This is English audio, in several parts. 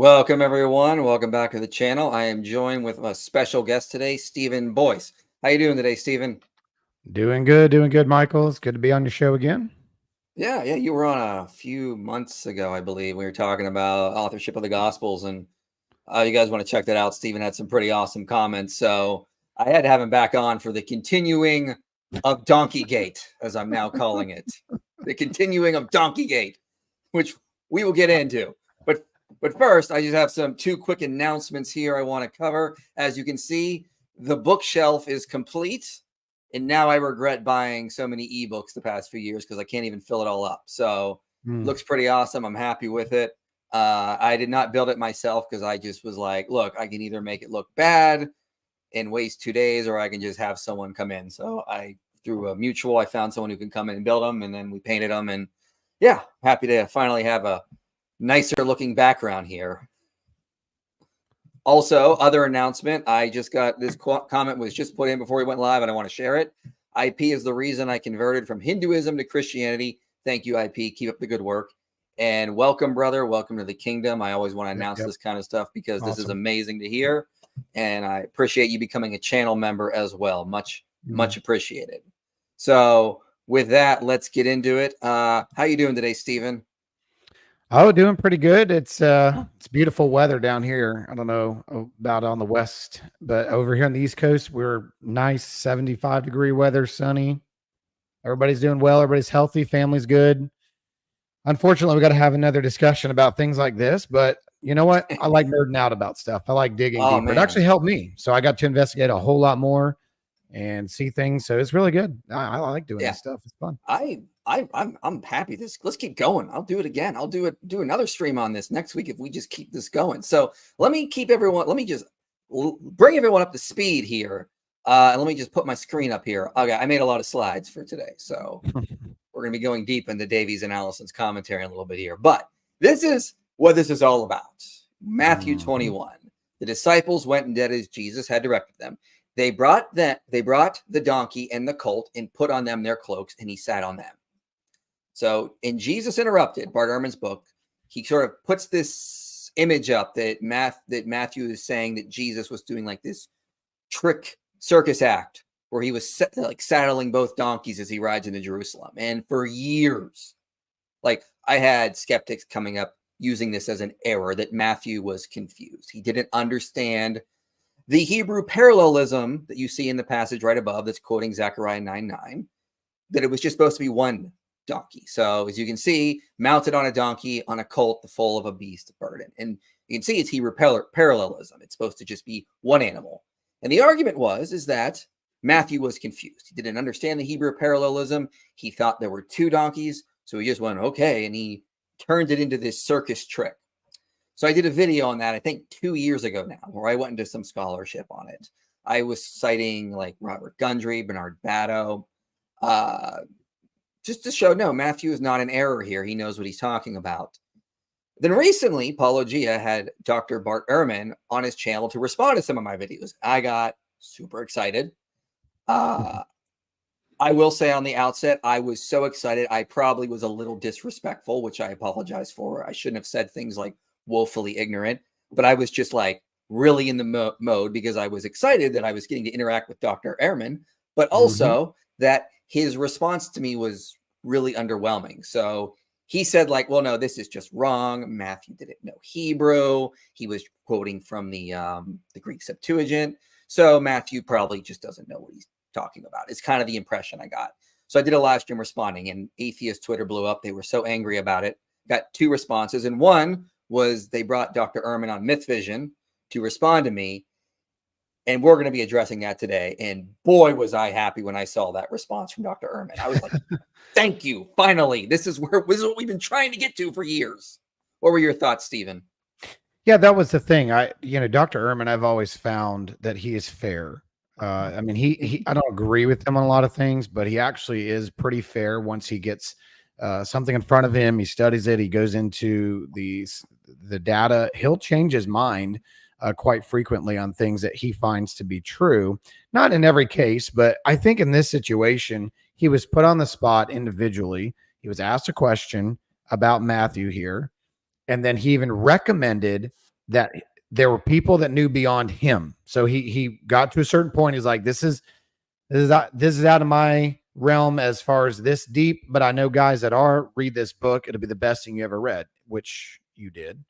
Welcome, everyone. Welcome back to the channel. I am joined with a special guest today, Stephen Boyce. How you doing today, Stephen? Doing good, Michael. It's good to be on your show again. Yeah. You were on a few months ago, I believe. We were talking about authorship of the Gospels, and you guys want to check that out. Stephen had some pretty awesome comments, so I had to have him back on for the continuing of Donkeygate, as I'm now calling it. The continuing of Donkeygate, which we will get into. But first, I just have two quick announcements here I want to cover. As you can see, the bookshelf is complete. And now I regret buying so many ebooks the past few years because I can't even fill it all up. So looks pretty awesome. I'm happy with it. I did not build it myself because I just was like, look, I can either make it look bad and waste 2 days, or I can just have someone come in. So through a mutual, I found someone who can come in and build them, and then we painted them. And yeah, happy to finally have a nicer looking background here. Also, other announcement, I just got this comment was just put in before we went live, and I want to share it. IP is the reason I converted from Hinduism to Christianity. Thank you, IP. Keep up the good work. And welcome, brother. Welcome to the kingdom. I always want to announce this kind of stuff because This is amazing to hear. And I appreciate you becoming a channel member as well. Much appreciated. So with that, let's get into it. How you doing today, Stephen? Oh, doing pretty good. It's beautiful weather down here. I don't know about on the west, but over here on the East Coast, we're nice 75-degree weather, sunny. Everybody's doing well. Everybody's healthy. Family's good. Unfortunately, we got to have another discussion about things like this, but you know what? I like nerding out about stuff. I like digging deeper. Man. It actually helped me. So I got to investigate a whole lot more and see things. So it's really good. I like doing this stuff. It's fun. I'm happy. Let's keep going. I'll do it again. I'll do another stream on this next week if we just keep this going. So let me just bring everyone up to speed here. And let me just put my screen up here. Okay, I made a lot of slides for today, so we're going to be going deep into Davies and Allison's commentary a little bit here. But this is what this is all about. Matthew 21. The disciples went and did as Jesus had directed them. They brought the donkey and the colt and put on them their cloaks, and he sat on them. So in Jesus Interrupted, Bart Ehrman's book, he sort of puts this image up that Matthew is saying that Jesus was doing like this trick circus act where he was saddling both donkeys as he rides into Jerusalem. And for years, I had skeptics coming up using this as an error that Matthew was confused. He didn't understand the Hebrew parallelism that you see in the passage right above that's quoting Zechariah 9:9, that it was just supposed to be one donkey. So as you can see, mounted on a donkey on a colt, the foal of a beast of burden. And you can see it's Hebrew parallelism. It's supposed to just be one animal. And the argument is that Matthew was confused. He didn't understand the Hebrew parallelism. He thought there were two donkeys. So he just went, okay. And he turned it into this circus trick. So I did a video on that, I think 2 years ago now, where I went into some scholarship on it. I was citing like Robert Gundry, Bernard Batto, just to show, no, Matthew is not in error here. He knows what he's talking about. Then recently, Paulo Gia had Dr. Bart Ehrman on his channel to respond to some of my videos. I got super excited. I will say on the outset, I was so excited. I probably was a little disrespectful, which I apologize for. I shouldn't have said things like woefully ignorant, but I was just like really in the mode because I was excited that I was getting to interact with Dr. Ehrman, but also that his response to me was really underwhelming. So he said like, well, no, this is just wrong. Matthew didn't know Hebrew. He was quoting from the Greek Septuagint. So Matthew probably just doesn't know what he's talking about. It's kind of the impression I got. So I did a live stream responding, and Atheist Twitter blew up. They were so angry about it. Got 2 responses, and one was they brought Dr. Ehrman on Mythvision to respond to me. And we're going to be addressing that today. And boy, was I happy when I saw that response from Dr. Ehrman. I was like, thank you. Finally, this is what we've been trying to get to for years. What were your thoughts, Stephen? Yeah, that was the thing. Dr. Ehrman, I've always found that he is fair. I mean, I don't agree with him on a lot of things, but he actually is pretty fair once he gets something in front of him. He studies it. He goes into the data. He'll change his mind quite frequently on things that he finds to be true. Not in every case, but I think in this situation, he was put on the spot individually. He was asked a question about Matthew here, and then he even recommended that there were people that knew beyond him. So he got to a certain point. He's like, this is out of my realm as far as this deep, but I know guys that read this book. It'll be the best thing you ever read, which you did.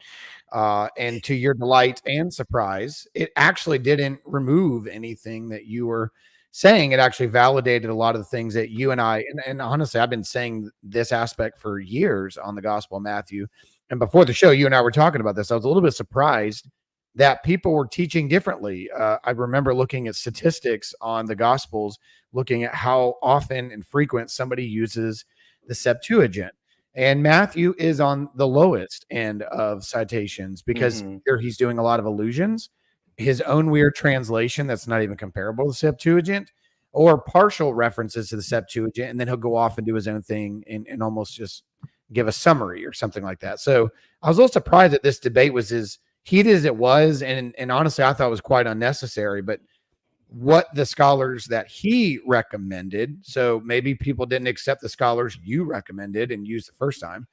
And to your delight and surprise, it actually didn't remove anything that you were saying. It actually validated a lot of the things that you and I, and honestly, I've been saying this aspect for years on the Gospel of Matthew. And before the show, you and I were talking about this. I was a little bit surprised that people were teaching differently. I remember looking at statistics on the Gospels, looking at how often and frequent somebody uses the Septuagint. And Matthew is on the lowest end of citations because here he's doing a lot of allusions, his own weird translation that's not even comparable to the Septuagint, or partial references to the Septuagint, and then he'll go off and do his own thing and almost just give a summary or something like that. So I was a little surprised that this debate was as heated as it was, and honestly, I thought it was quite unnecessary. But what the scholars that he recommended, so maybe people didn't accept the scholars you recommended and used the first time,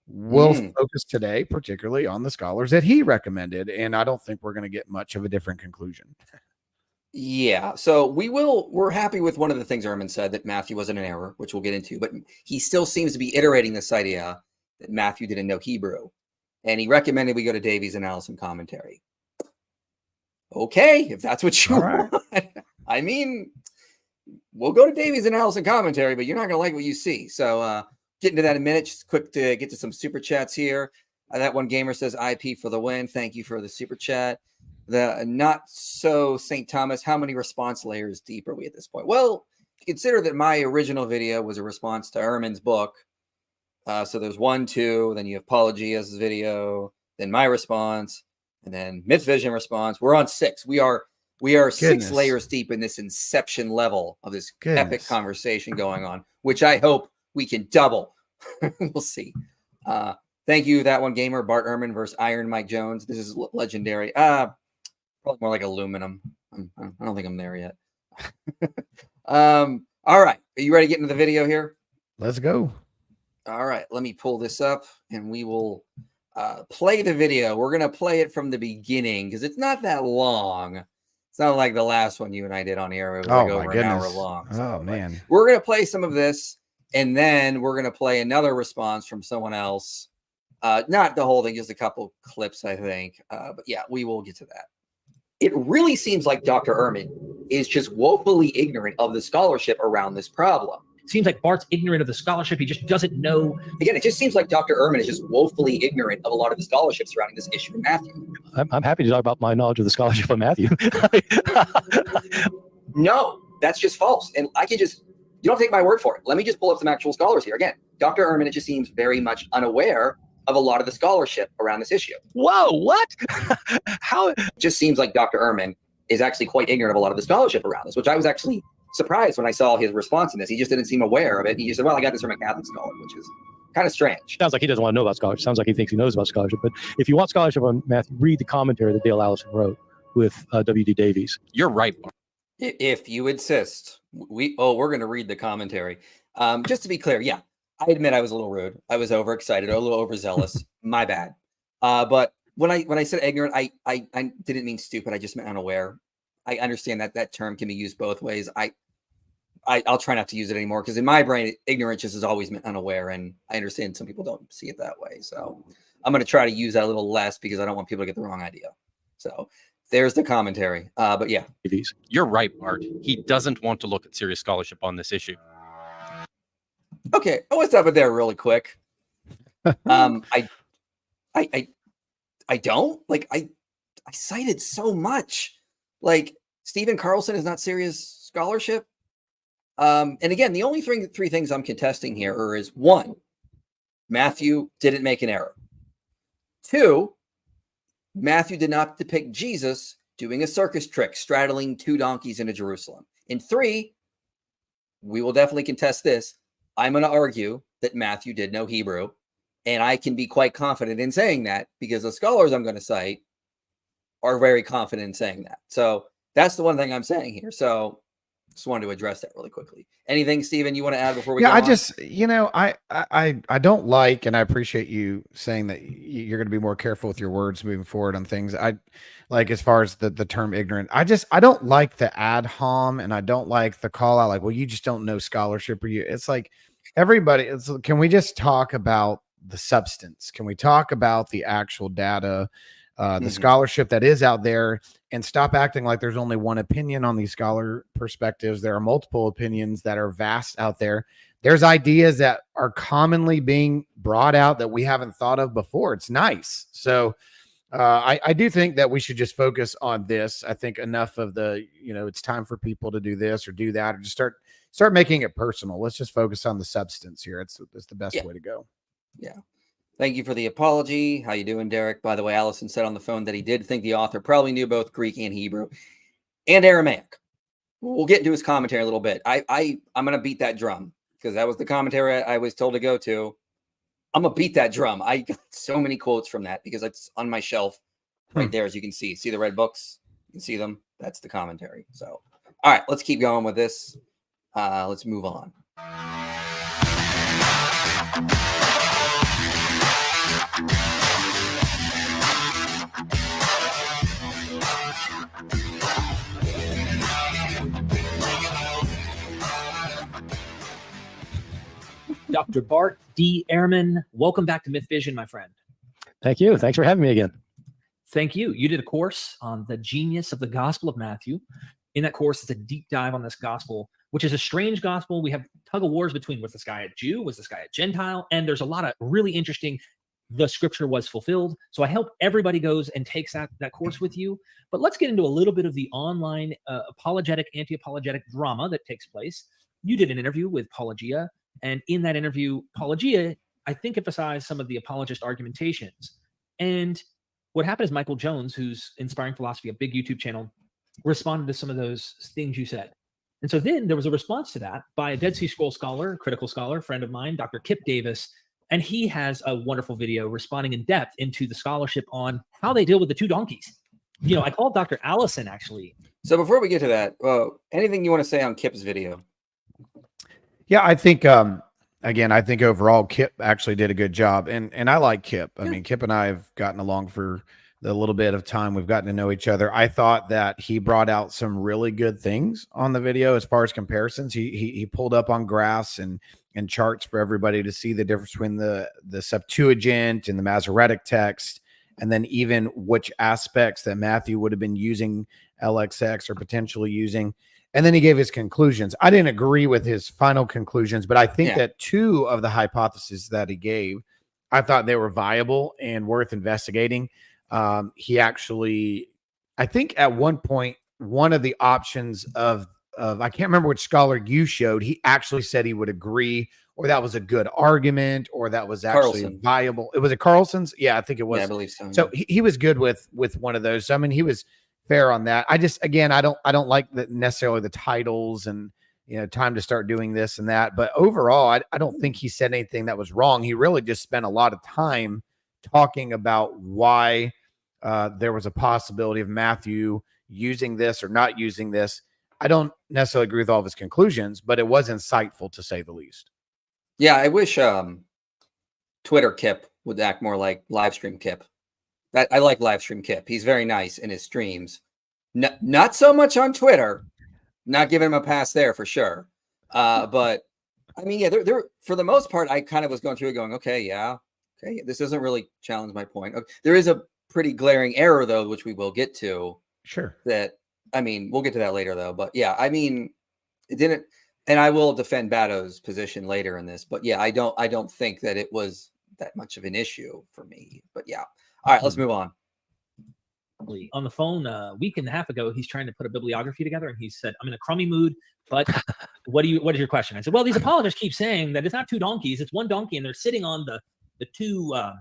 we'll focus today particularly on the scholars that he recommended, and I don't think we're going to get much of a different conclusion. Yeah, so we're happy with one of the things Ehrman said, that Matthew wasn't an error, which we'll get into, but he still seems to be iterating this idea that Matthew didn't know Hebrew, and he recommended we go to Davies' analysis and commentary. Okay, if that's what you want. I mean, we'll go to Davies' analysis and commentary, but you're not going to like what you see. So get into that in a minute. Just quick to get to some super chats here. That one gamer says IP for the win. Thank you for the super chat. The not so St. Thomas, how many response layers deep are we at this point? Well, consider that my original video was a response to Ehrman's book. So there's 1, 2, then you have Apologia's video, then my response, and then Mythvision response. We're on 6. We are 6 layers deep in this inception level of this epic conversation going on, which I hope we can double. We'll see. Thank you, that one gamer, Bart Ehrman versus Iron Mike Jones. This is legendary. Probably more like aluminum. I don't think I'm there yet. All right. Are you ready to get into the video here? Let's go. All right. Let me pull this up and we will play the video. We're going to play it from the beginning because it's not that long. It's not like the last one you and I did on air. It was like over an hour long. So, man. We're going to play some of this, and then we're going to play another response from someone else. Not the whole thing, just a couple clips, I think. But yeah, we will get to that. It really seems like Dr. Ehrman is just woefully ignorant of the scholarship around this problem. It seems like Bart's ignorant of the scholarship. He just doesn't know. Again, it just seems like Dr. Ehrman is just woefully ignorant of a lot of the scholarship surrounding this issue in Matthew. I'm happy to talk about my knowledge of the scholarship of Matthew. No, that's just false. And I can just, you don't take my word for it. Let me just pull up some actual scholars here. Again, Dr. Ehrman, it just seems very much unaware of a lot of the scholarship around this issue. Whoa, what? How? It just seems like Dr. Ehrman is actually quite ignorant of a lot of the scholarship around this, which I was actually surprised when I saw his response in this. He just didn't seem aware of it. He just said, well, I got this from a Catholic scholar, which is kind of strange. Sounds like he doesn't want to know about scholarship. Sounds like he thinks he knows about scholarship. But if you want scholarship on Matthew, read the commentary that Dale Allison wrote with W.D. Davies. You're right, Bart. If you insist, we're going to read the commentary. Just to be clear, yeah, I admit I was a little rude. I was overexcited, a little overzealous. My bad. But when I said ignorant, I didn't mean stupid. I just meant unaware. I understand that term can be used both ways. I'll try not to use it anymore because in my brain, ignorance just has always meant unaware, and I understand some people don't see it that way. So I'm going to try to use that a little less because I don't want people to get the wrong idea. So there's the commentary. But yeah, you're right, Bart. He doesn't want to look at serious scholarship on this issue. Okay, I want to stop it there really quick. I don't like. I cited so much. Like Stephen Carlson is not serious scholarship. And again, the only three things I'm contesting here is 1, Matthew didn't make an error. 2, Matthew did not depict Jesus doing a circus trick, straddling 2 donkeys into Jerusalem. And 3, we will definitely contest this. I'm going to argue that Matthew did know Hebrew, and I can be quite confident in saying that because the scholars I'm going to cite are very confident in saying that. So that's the one thing I'm saying here. So Just wanted to address that really quickly. Anything, Stephen, you want to add before we Yeah, go I on? just, I don't like, and I appreciate you saying that you're going to be more careful with your words moving forward on things. I like, as far as the term ignorant, I don't like the ad hom, and I don't like the call out like, well, you just don't know scholarship, or you. It's like everybody. Can we just talk about the substance? Can we talk about the actual data, the scholarship that is out there, and stop acting like there's only one opinion on these scholar perspectives? There are multiple opinions that are vast out there. There's ideas that are commonly being brought out that we haven't thought of before. It's nice. So I do think that we should just focus on this. I think enough of the, it's time for people to do this or do that, or just start making it personal. Let's just focus on the substance here. It's the best way to go. Yeah. Thank you for the apology. How you doing, Derek? By the way, Allison said on the phone that he did think the author probably knew both Greek and Hebrew and Aramaic. We'll get into his commentary a little bit. I'm going to beat that drum because that was the commentary I was told to go to. I'm going to beat that drum. I got so many quotes from that because it's on my shelf right there, as you can see. See the red books? You can see them. That's the commentary. So, all right, let's keep going with this. Let's move on. Dr. Bart D. Ehrman, welcome back to Mythvision, my friend. Thank you. Thanks for having me again. Thank you. You did a course on the genius of the Gospel of Matthew. In that course, it's a deep dive on this gospel, which is a strange gospel. We have tug of wars between, was this guy a Jew? Was this guy a Gentile? And there's a lot of really interesting, the scripture was fulfilled. So I hope everybody goes and takes that course with you. But let's get into a little bit of the online apologetic, anti-apologetic drama that takes place. You did an interview with Paulogia. And in that interview, Paulogia, I think, emphasized some of the apologist argumentations. And what happened is Michael Jones, who's Inspiring Philosophy, a big YouTube channel, responded to some of those things you said. And so then there was a response to that by a Dead Sea Scroll scholar, critical scholar, friend of mine, Dr. Kip Davis. And he has a wonderful video responding in depth into the scholarship on how they deal with the two donkeys. I called Dr. Allison, actually. So before we get to that, anything you want to say on Kip's video? Yeah, I think, again, I think overall Kip actually did a good job. And I like Kip. I mean, Kip and I have gotten along for the little bit of time we've gotten to know each other. I thought that he brought out some really good things on the video as far as comparisons. He pulled up on graphs and charts for everybody to see the difference between the Septuagint and the Masoretic text, and then even which aspects that Matthew would have been using LXX or potentially using. And then he gave his conclusions. I didn't agree with his final conclusions, but I think that two of the hypotheses that he gave, I thought they were viable and worth investigating. He actually, I think at one point, one of the options of I can't remember which scholar you showed, he actually said he would agree, or that was a good argument, or that was actually viable. It was a Carlson's. Yeah, I think it was. Yeah, I believe so. So he was good with one of those. So, I mean, he was fair on that. I just, again, I don't like necessarily the titles and, time to start doing this and that. But overall, I don't think he said anything that was wrong. He really just spent a lot of time talking about why there was a possibility of Matthew using this or not using this. I don't necessarily agree with all of his conclusions, but it was insightful to say the least. Yeah, I wish Twitter Kip would act more like live stream Kip. I like live stream Kip. He's very nice in his streams. Not so much on Twitter. Not giving him a pass there for sure. But I mean, yeah, they're for the most part, I kind of was going through it going, okay, this doesn't really challenge my point. There is a pretty glaring error though, which we will get to. Sure. I mean, we'll get to that later though. But yeah, I mean, it didn't, and I will defend Bato's position later in this. But yeah, I don't think that it was that much of an issue for me. But yeah. All right, let's move on. On the phone a week and a half ago, he's trying to put a bibliography together, and he said, "I'm in a crummy mood, but what is your question?" I said, "Well, these apologists keep saying that it's not two donkeys; it's one donkey, and they're sitting on the two, I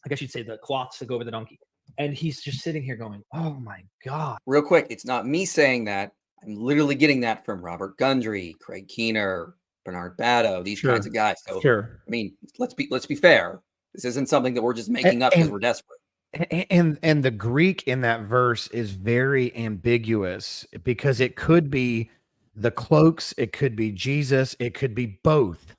guess you'd say the cloths that go over the donkey." And he's just sitting here going, "Oh my God!" Real quick, it's not me saying that. I'm literally getting that from Robert Gundry, Craig Keener, Bernard Bato, these kinds of guys. So, I mean, let's be fair. This isn't something that we're just making up because we're desperate. And the Greek in that verse is very ambiguous because it could be the cloaks, it could be Jesus, it could be both.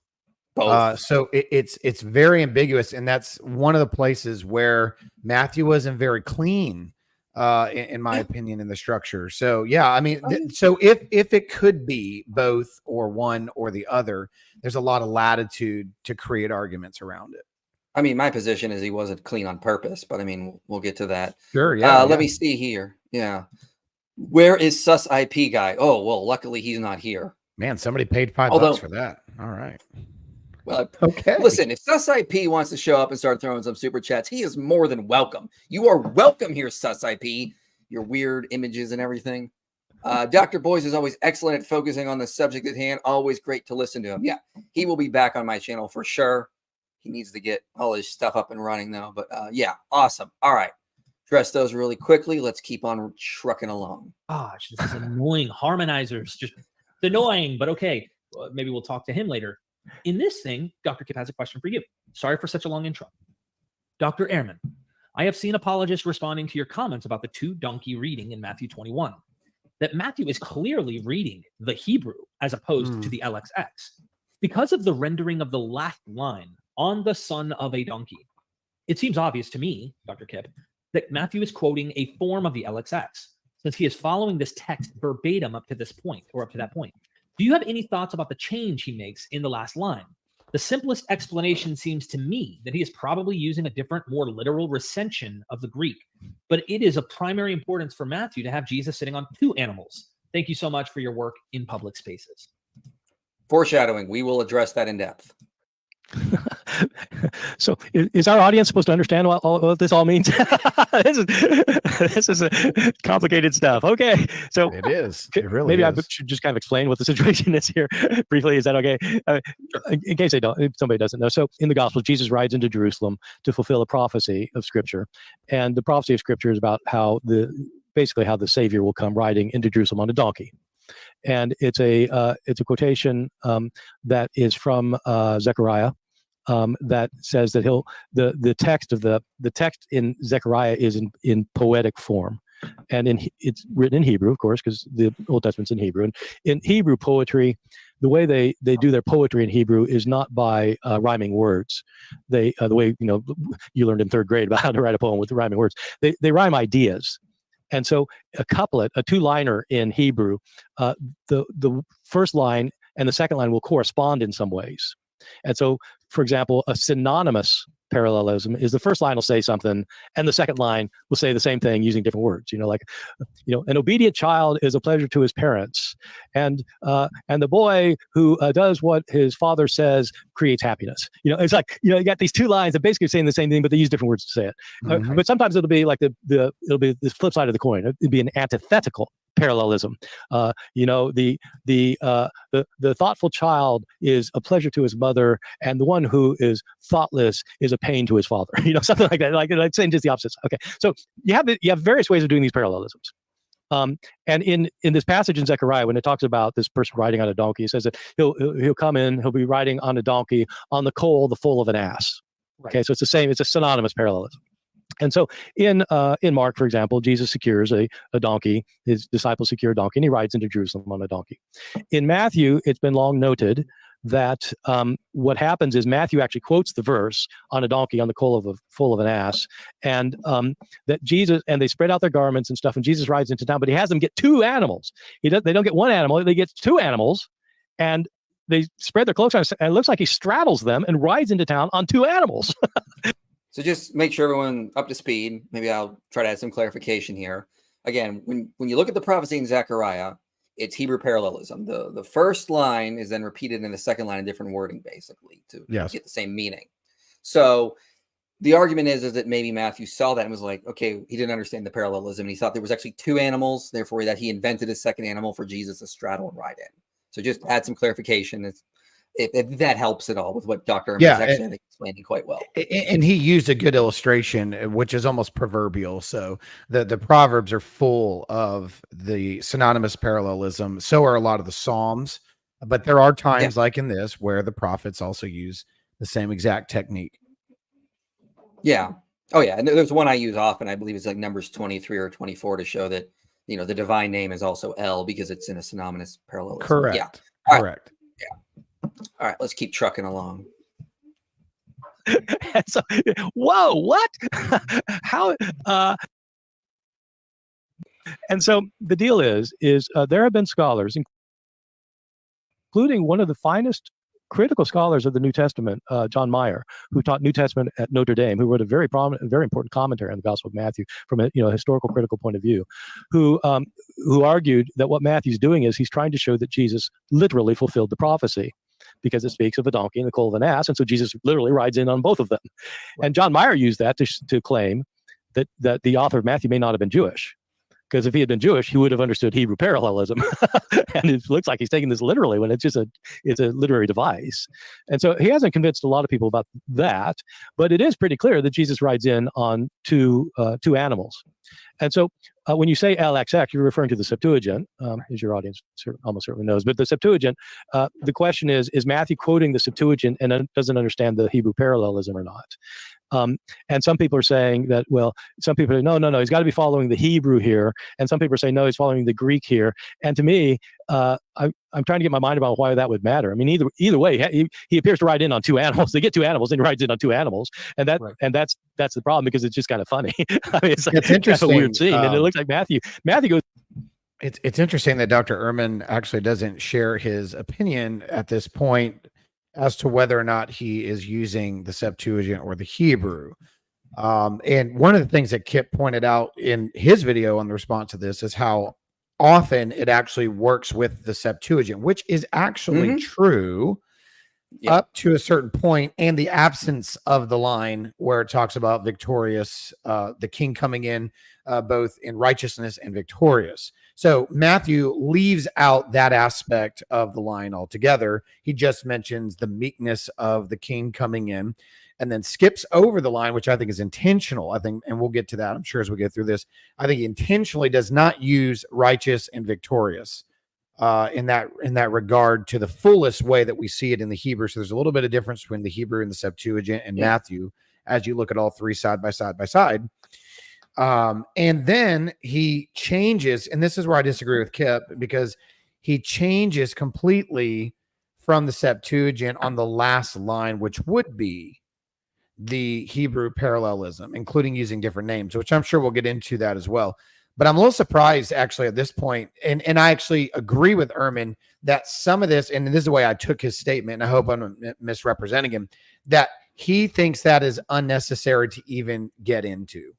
Both. So it's very ambiguous, and that's one of the places where Matthew wasn't very clean, in my opinion, in the structure. So yeah, I mean, so if it could be both or one or the other, there's a lot of latitude to create arguments around it. I mean, my position is he wasn't clean on purpose, but I mean, we'll get to that. Sure, yeah. Let me see here. Yeah. Where is Sus IP guy? Oh, well, luckily he's not here. Man, somebody paid $5 for that. All right. Well, okay. Listen, if Sus IP wants to show up and start throwing some super chats, he is more than welcome. You are welcome here, Sus IP. Your weird images and everything. Dr. Boyce is always excellent at focusing on the subject at hand. Always great to listen to him. Yeah, he will be back on my channel for sure. He needs to get all his stuff up and running though. But yeah, awesome. All right. Address those really quickly. Let's keep on trucking along. Gosh, this is annoying. Harmonizers, just annoying, but okay. Maybe we'll talk to him later. In this thing, Dr. Kip has a question for you. Sorry for such a long intro. Dr. Ehrman, I have seen apologists responding to your comments about the two donkey reading in Matthew 21, that Matthew is clearly reading the Hebrew as opposed to the LXX because of the rendering of the last line on the son of a donkey. It seems obvious to me, Dr. Kip, that Matthew is quoting a form of the LXX since he is following this text verbatim up to this point or up to that point. Do you have any thoughts about the change he makes in the last line? The simplest explanation seems to me that he is probably using a different, more literal recension of the Greek, but it is of primary importance for Matthew to have Jesus sitting on two animals. Thank you so much for your work in public spaces. Foreshadowing. We will address that in depth. So is our audience supposed to understand what this all means? this is complicated stuff. Okay. So it is. It really maybe is. I should just kind of explain what the situation is here briefly. Is that okay? In case if somebody doesn't know. So in the gospel, Jesus rides into Jerusalem to fulfill a prophecy of scripture. And the prophecy of scripture is about how basically how the Savior will come riding into Jerusalem on a donkey. And it's a quotation that is from Zechariah that says that the text in Zechariah is in poetic form, and it's written in Hebrew, of course, because the Old Testament's in Hebrew. And in Hebrew poetry, the way they do their poetry in Hebrew is not by rhyming words. The way you learned in third grade about how to write a poem with rhyming words. They rhyme ideas. And so a couplet, a two-liner in Hebrew, the first line and the second line will correspond in some ways. And so, for example, a synonymous parallelism is the first line will say something and the second line will say the same thing using different words. An obedient child is a pleasure to his parents, and the boy who does what his father says creates happiness. It's like you got these two lines that basically saying the same thing, but they use different words to say it. But sometimes it'll be like it'll be the flip side of the coin. It'd be an antithetical parallelism. The thoughtful child is a pleasure to his mother, and the one who is thoughtless is a pain to his father. Something like that. Like saying just the opposites. Okay, so you have various ways of doing these parallelisms. And in this passage in Zechariah, when it talks about this person riding on a donkey, it says that he'll come in, he'll be riding on a donkey on the coal, the foal of an ass. Right. Okay, so it's the same. It's a synonymous parallelism. And so in Mark, for example, Jesus secures a donkey. His disciples secure a donkey, and he rides into Jerusalem on a donkey. In Matthew, it's been long noted that what happens is Matthew actually quotes the verse on a donkey on the foal of an ass, and that Jesus, and they spread out their garments and stuff, and Jesus rides into town, but he has them get two animals. They don't get one animal, they get two animals, and they spread their cloaks on, and it looks like he straddles them and rides into town on two animals. So just make sure everyone up to speed. Maybe I'll try to add some clarification here. Again, when you look at the prophecy in Zechariah, it's Hebrew parallelism. The first line is then repeated in the second line in different wording, basically, to get the same meaning. So the argument is that maybe Matthew saw that and was like, okay, he didn't understand the parallelism. He thought there was actually two animals, therefore that he invented a second animal for Jesus to straddle and ride in. So just add some clarification. If that helps at all with what Dr. Ehrman is actually explaining quite well. And he used a good illustration, which is almost proverbial. So the Proverbs are full of the synonymous parallelism. So are a lot of the Psalms. But there are times like in this where the prophets also use the same exact technique. Yeah. Oh, yeah. And there's one I use often. I believe it's like Numbers 23 or 24 to show that you know, the divine name is also El because it's in a synonymous parallelism. Correct. Yeah. All right. Correct. All right, let's keep trucking along. And so, whoa, what? How? And so the deal is there have been scholars, including one of the finest critical scholars of the New Testament, John Meyer, who taught New Testament at Notre Dame, who wrote a very prominent, very important commentary on the Gospel of Matthew from a historical critical point of view, who argued that what Matthew's doing is he's trying to show that Jesus literally fulfilled the prophecy, because it speaks of a donkey and the colt of an ass, and so Jesus literally rides in on both of them. Right. And John Meyer used that to claim that the author of Matthew may not have been Jewish. Because if he had been Jewish, he would have understood Hebrew parallelism. And it looks like he's taking this literally when it's a literary device. And so he hasn't convinced a lot of people about that, but it is pretty clear that Jesus rides in on two animals. And so when you say LXX, you're referring to the Septuagint, as your audience almost certainly knows. But the Septuagint, the question is Matthew quoting the Septuagint and doesn't understand the Hebrew parallelism or not? And some people are saying that, well, some people are, no, he's got to be following the Hebrew here. And some people are saying, no, he's following the Greek here. And to me, I'm trying to get my mind about why that would matter. I mean, either way, he appears to ride in on two animals. They get two animals, and he rides in on two animals. And that's the problem, because it's just kind of funny. I mean, it's interesting. Kind of a weird scene. And it looks like Matthew goes. It's interesting that Dr. Ehrman actually doesn't share his opinion at this point as to whether or not he is using the Septuagint or the Hebrew. And one of the things that Kip pointed out in his video on the response to this is how often it actually works with the Septuagint, which is actually true up to a certain point, and the absence of the line where it talks about victorious, the king coming in both in righteousness and victorious. So Matthew leaves out that aspect of the line altogether. He just mentions the meekness of the king coming in, and then skips over the line, which I think is intentional. I think, and we'll get to that, I'm sure, as we get through this. I think he intentionally does not use righteous and victorious in that regard to the fullest way that we see it in the Hebrew. So there's a little bit of difference between the Hebrew and the Septuagint and Matthew as you look at all three side by side. And then he changes, and this is where I disagree with Kip, because he changes completely from the Septuagint on the last line, which would be the Hebrew parallelism, including using different names, which I'm sure we'll get into that as well. But I'm a little surprised actually at this point, and I actually agree with Ehrman that some of this, and this is the way I took his statement, and I hope I'm not misrepresenting him, that he thinks that is unnecessary to even get into.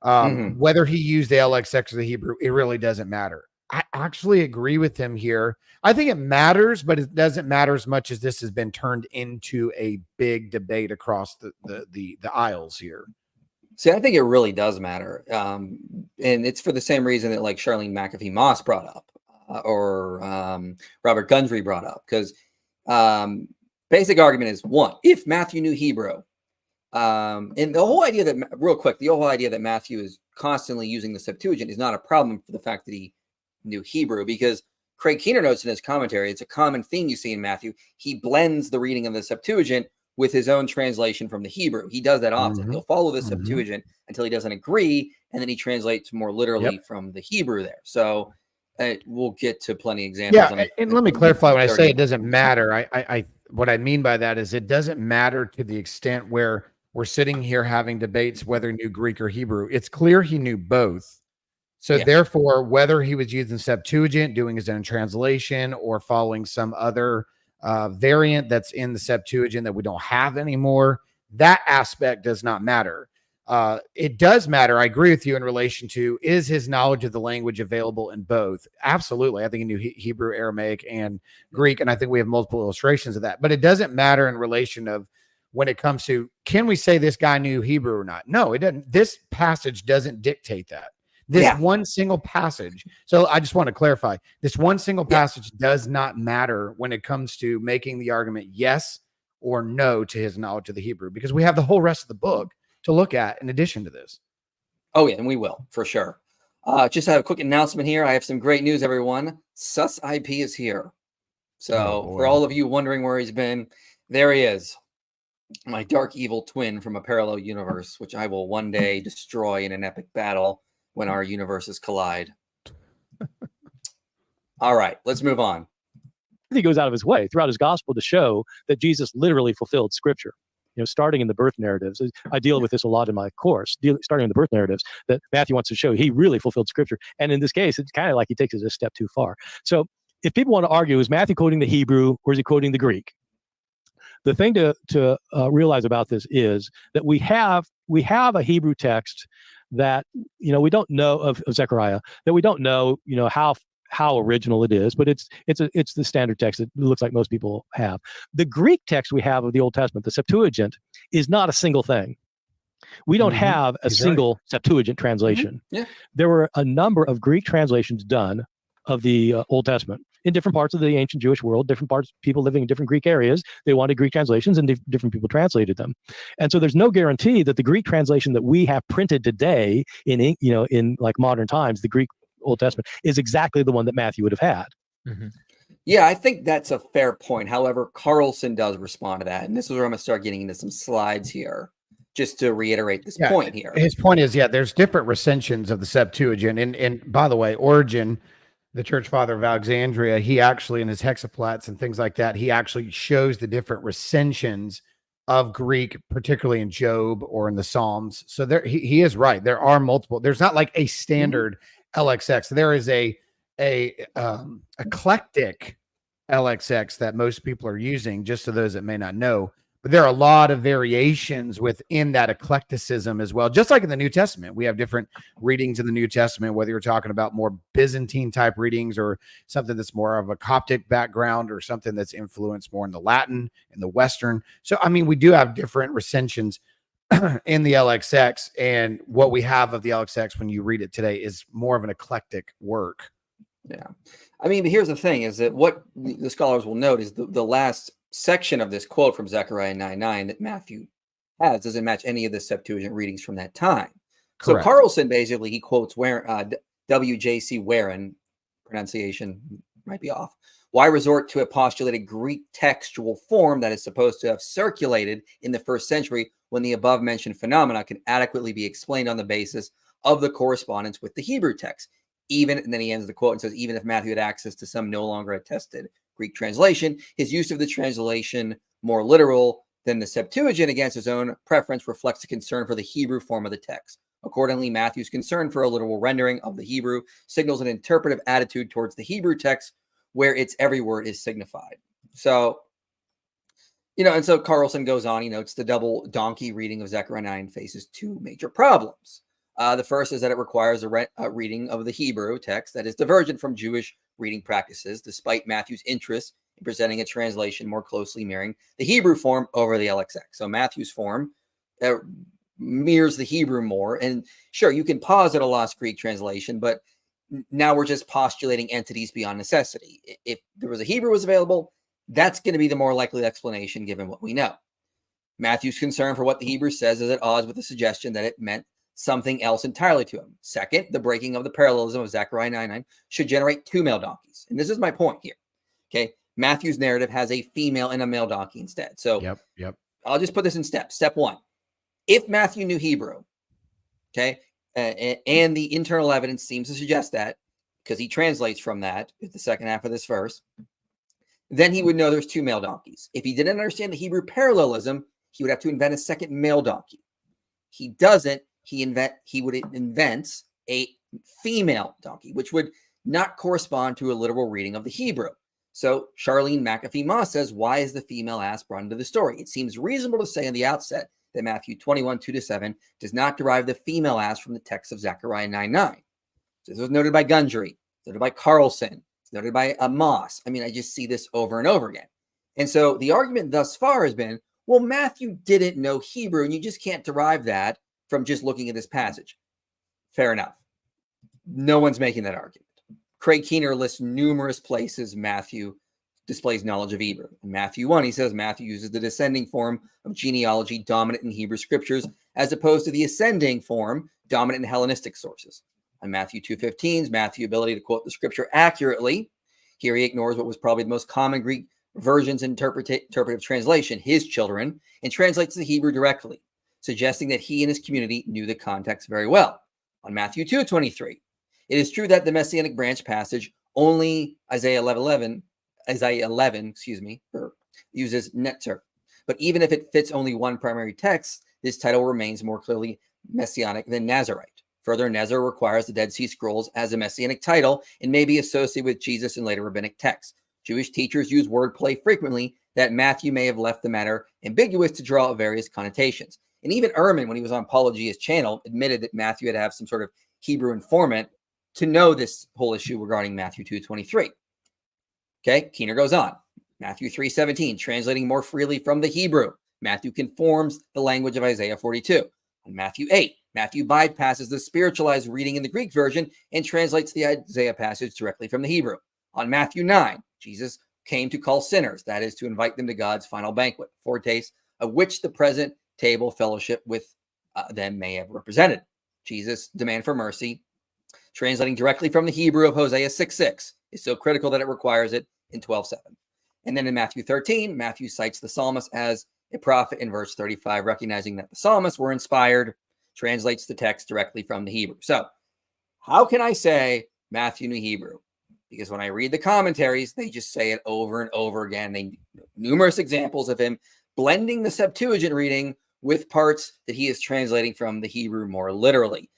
Whether he used the LXX or the Hebrew, it really doesn't matter. I actually agree with him here. I think it matters, but it doesn't matter as much as this has been turned into a big debate across the aisles here. See, I think it really does matter. And it's for the same reason that like Charlene McAfee Moss brought up or Robert Gundry brought up, because basic argument is, one, if Matthew knew Hebrew, and the whole idea that, real quick, the whole idea that Matthew is constantly using the Septuagint is not a problem for the fact that he knew Hebrew, because Craig Keener notes in his commentary, it's a common theme you see in Matthew. He blends the reading of the Septuagint with his own translation from the Hebrew. He does that often. He'll follow the Septuagint until he doesn't agree, and then he translates more literally from the Hebrew there. So we'll get to plenty of examples. Yeah, and let me clarify, when I say it doesn't matter, I what I mean by that is it doesn't matter to the extent where we're sitting here having debates whether he knew Greek or Hebrew. It's clear he knew both. So therefore, whether he was using Septuagint, doing his own translation, or following some other variant that's in the Septuagint that we don't have anymore, that aspect does not matter. It does matter, I agree with you, in relation to, is his knowledge of the language available in both? Absolutely. I think he knew Hebrew, Aramaic, and Greek, and I think we have multiple illustrations of that. But it doesn't matter in relation of when it comes to, can we say this guy knew Hebrew or not? No, it doesn't. This passage doesn't dictate that. This one single passage. So I just want to clarify, this one single passage does not matter when it comes to making the argument yes or no to his knowledge of the Hebrew, because we have the whole rest of the book to look at in addition to this. Oh yeah, and we will, for sure. Just have a quick announcement here. I have some great news, everyone. Sus IP is here. So for all of you wondering where he's been, there he is. My dark evil twin from a parallel universe, which I will one day destroy in an epic battle when our universes collide. All right, let's move on. He goes out of his way throughout his gospel to show that Jesus literally fulfilled scripture. Starting in the birth narratives. I deal with this a lot in my course, starting in the birth narratives, that Matthew wants to show he really fulfilled scripture. And in this case, it's kind of like he takes it a step too far. So if people want to argue, is Matthew quoting the Hebrew or is he quoting the Greek? The thing to realize about this is that we have a Hebrew text that we don't know of Zechariah, that we don't know how original it is, but it's the standard text that looks like most people have. The Greek text we have of the Old Testament, the Septuagint, is not a single thing. We don't have a single Septuagint translation. Yeah. There were a number of Greek translations done of the Old Testament in different parts of the ancient Jewish world, different parts, people living in different Greek areas. They wanted Greek translations and different people translated them. And so there's no guarantee that the Greek translation that we have printed today in like modern times, the Greek Old Testament, is exactly the one that Matthew would have had. Mm-hmm. Yeah, I think that's a fair point. However, Carlson does respond to that. And this is where I'm going to start getting into some slides here, just to reiterate this point here. His point is, there's different recensions of the Septuagint. And by the way, Origen, the church father of Alexandria, he actually, in his hexaplats and things like that, he actually shows the different recensions of Greek, particularly in Job or in the Psalms. So there, he is right. There are multiple. There's not like a standard LXX. There is a eclectic LXX that most people are using, just to those that may not know. But there are a lot of variations within that eclecticism as well. Just like in the New Testament, we have different readings in the New Testament, whether you're talking about more Byzantine type readings or something that's more of a Coptic background or something that's influenced more in the Latin and the Western. So, I mean, we do have different recensions in the LXX, and what we have of the LXX when you read it today is more of an eclectic work. Yeah. I mean, but here's the thing is that what the scholars will note is the last section of this quote from Zechariah 9:9 that Matthew has doesn't match any of the Septuagint readings from that time. Correct. So Carlson, basically, he quotes W.J.C. Warren, pronunciation might be off. Why resort to a postulated Greek textual form that is supposed to have circulated in the first century when the above mentioned phenomena can adequately be explained on the basis of the correspondence with the Hebrew text? Even, and then he ends the quote and says, even if Matthew had access to some no longer attested Greek translation, his use of the translation more literal than the Septuagint against his own preference reflects a concern for the Hebrew form of the text. Accordingly, Matthew's concern for a literal rendering of the Hebrew signals an interpretive attitude towards the Hebrew text where its every word is signified. So, and so Carlson goes on, he notes the double donkey reading of Zechariah 9 faces two major problems. The first is that it requires a reading of the Hebrew text that is divergent from Jewish reading practices, despite Matthew's interest in presenting a translation more closely mirroring the Hebrew form over the LXX. So Matthew's form mirrors the Hebrew more. And sure, you can posit a lost Greek translation, but now we're just postulating entities beyond necessity. If there was a Hebrew was available, that's going to be the more likely explanation given what we know. Matthew's concern for what the Hebrew says is at odds with the suggestion that it meant something else entirely to him. Second, the breaking of the parallelism of Zechariah 9:9 should generate two male donkeys. And this is my point here. Okay. Matthew's narrative has a female and a male donkey instead. So Yep. I'll just put this in steps. Step one, if Matthew knew Hebrew, okay, and the internal evidence seems to suggest that, because he translates from that at the second half of this verse, then he would know there's two male donkeys. If he didn't understand the Hebrew parallelism, he would have to invent a second male donkey. He doesn't. He would invent a female donkey, which would not correspond to a literal reading of the Hebrew. So Charlene McAfee Moss says, why is the female ass brought into the story? It seems reasonable to say in the outset that Matthew 21:2-7 does not derive the female ass from the text of Zechariah 9:9. So this was noted by Gundry, noted by Carlson, it's noted by Moss. I mean, I just see this over and over again. And so the argument thus far has been, well, Matthew didn't know Hebrew, and you just can't derive that from just looking at this passage. Fair enough. No one's making that argument. Craig Keener lists numerous places Matthew displays knowledge of Hebrew. In Matthew 1, he says Matthew uses the descending form of genealogy dominant in Hebrew scriptures as opposed to the ascending form dominant in Hellenistic sources. On Matthew 2:15's Matthew's ability to quote the scripture accurately. Here he ignores what was probably the most common Greek version's interpretive translation, his children, and translates the Hebrew directly, suggesting that he and his community knew the context very well. On Matthew 2:23, it is true that the Messianic branch passage Only Isaiah 11, uses netzer. But even if it fits only one primary text, this title remains more clearly messianic than Nazarite. Further, Nezer requires the Dead Sea Scrolls as a messianic title and may be associated with Jesus in later rabbinic texts. Jewish teachers use wordplay frequently that Matthew may have left the matter ambiguous to draw various connotations. And even Ehrman, when he was on Apologia's channel, admitted that Matthew had to have some sort of Hebrew informant to know this whole issue regarding Matthew 2:23. Okay, Keener goes on. Matthew 3:17, translating more freely from the Hebrew. Matthew conforms the language of Isaiah 42. On Matthew 8, Matthew bypasses the spiritualized reading in the Greek version and translates the Isaiah passage directly from the Hebrew. On Matthew 9, Jesus came to call sinners, that is, to invite them to God's final banquet, foretaste of which the present table fellowship with them may have represented. Jesus' demand for mercy, translating directly from the Hebrew of Hosea 6:6, is so critical that it requires it in 12:7. And then in Matthew 13, Matthew cites the psalmist as a prophet in verse 35, recognizing that the psalmists were inspired, translates the text directly from the Hebrew. So how can I say Matthew knew Hebrew? Because when I read the commentaries, they just say it over and over again. They numerous examples of him blending the Septuagint reading with parts that he is translating from the Hebrew more literally.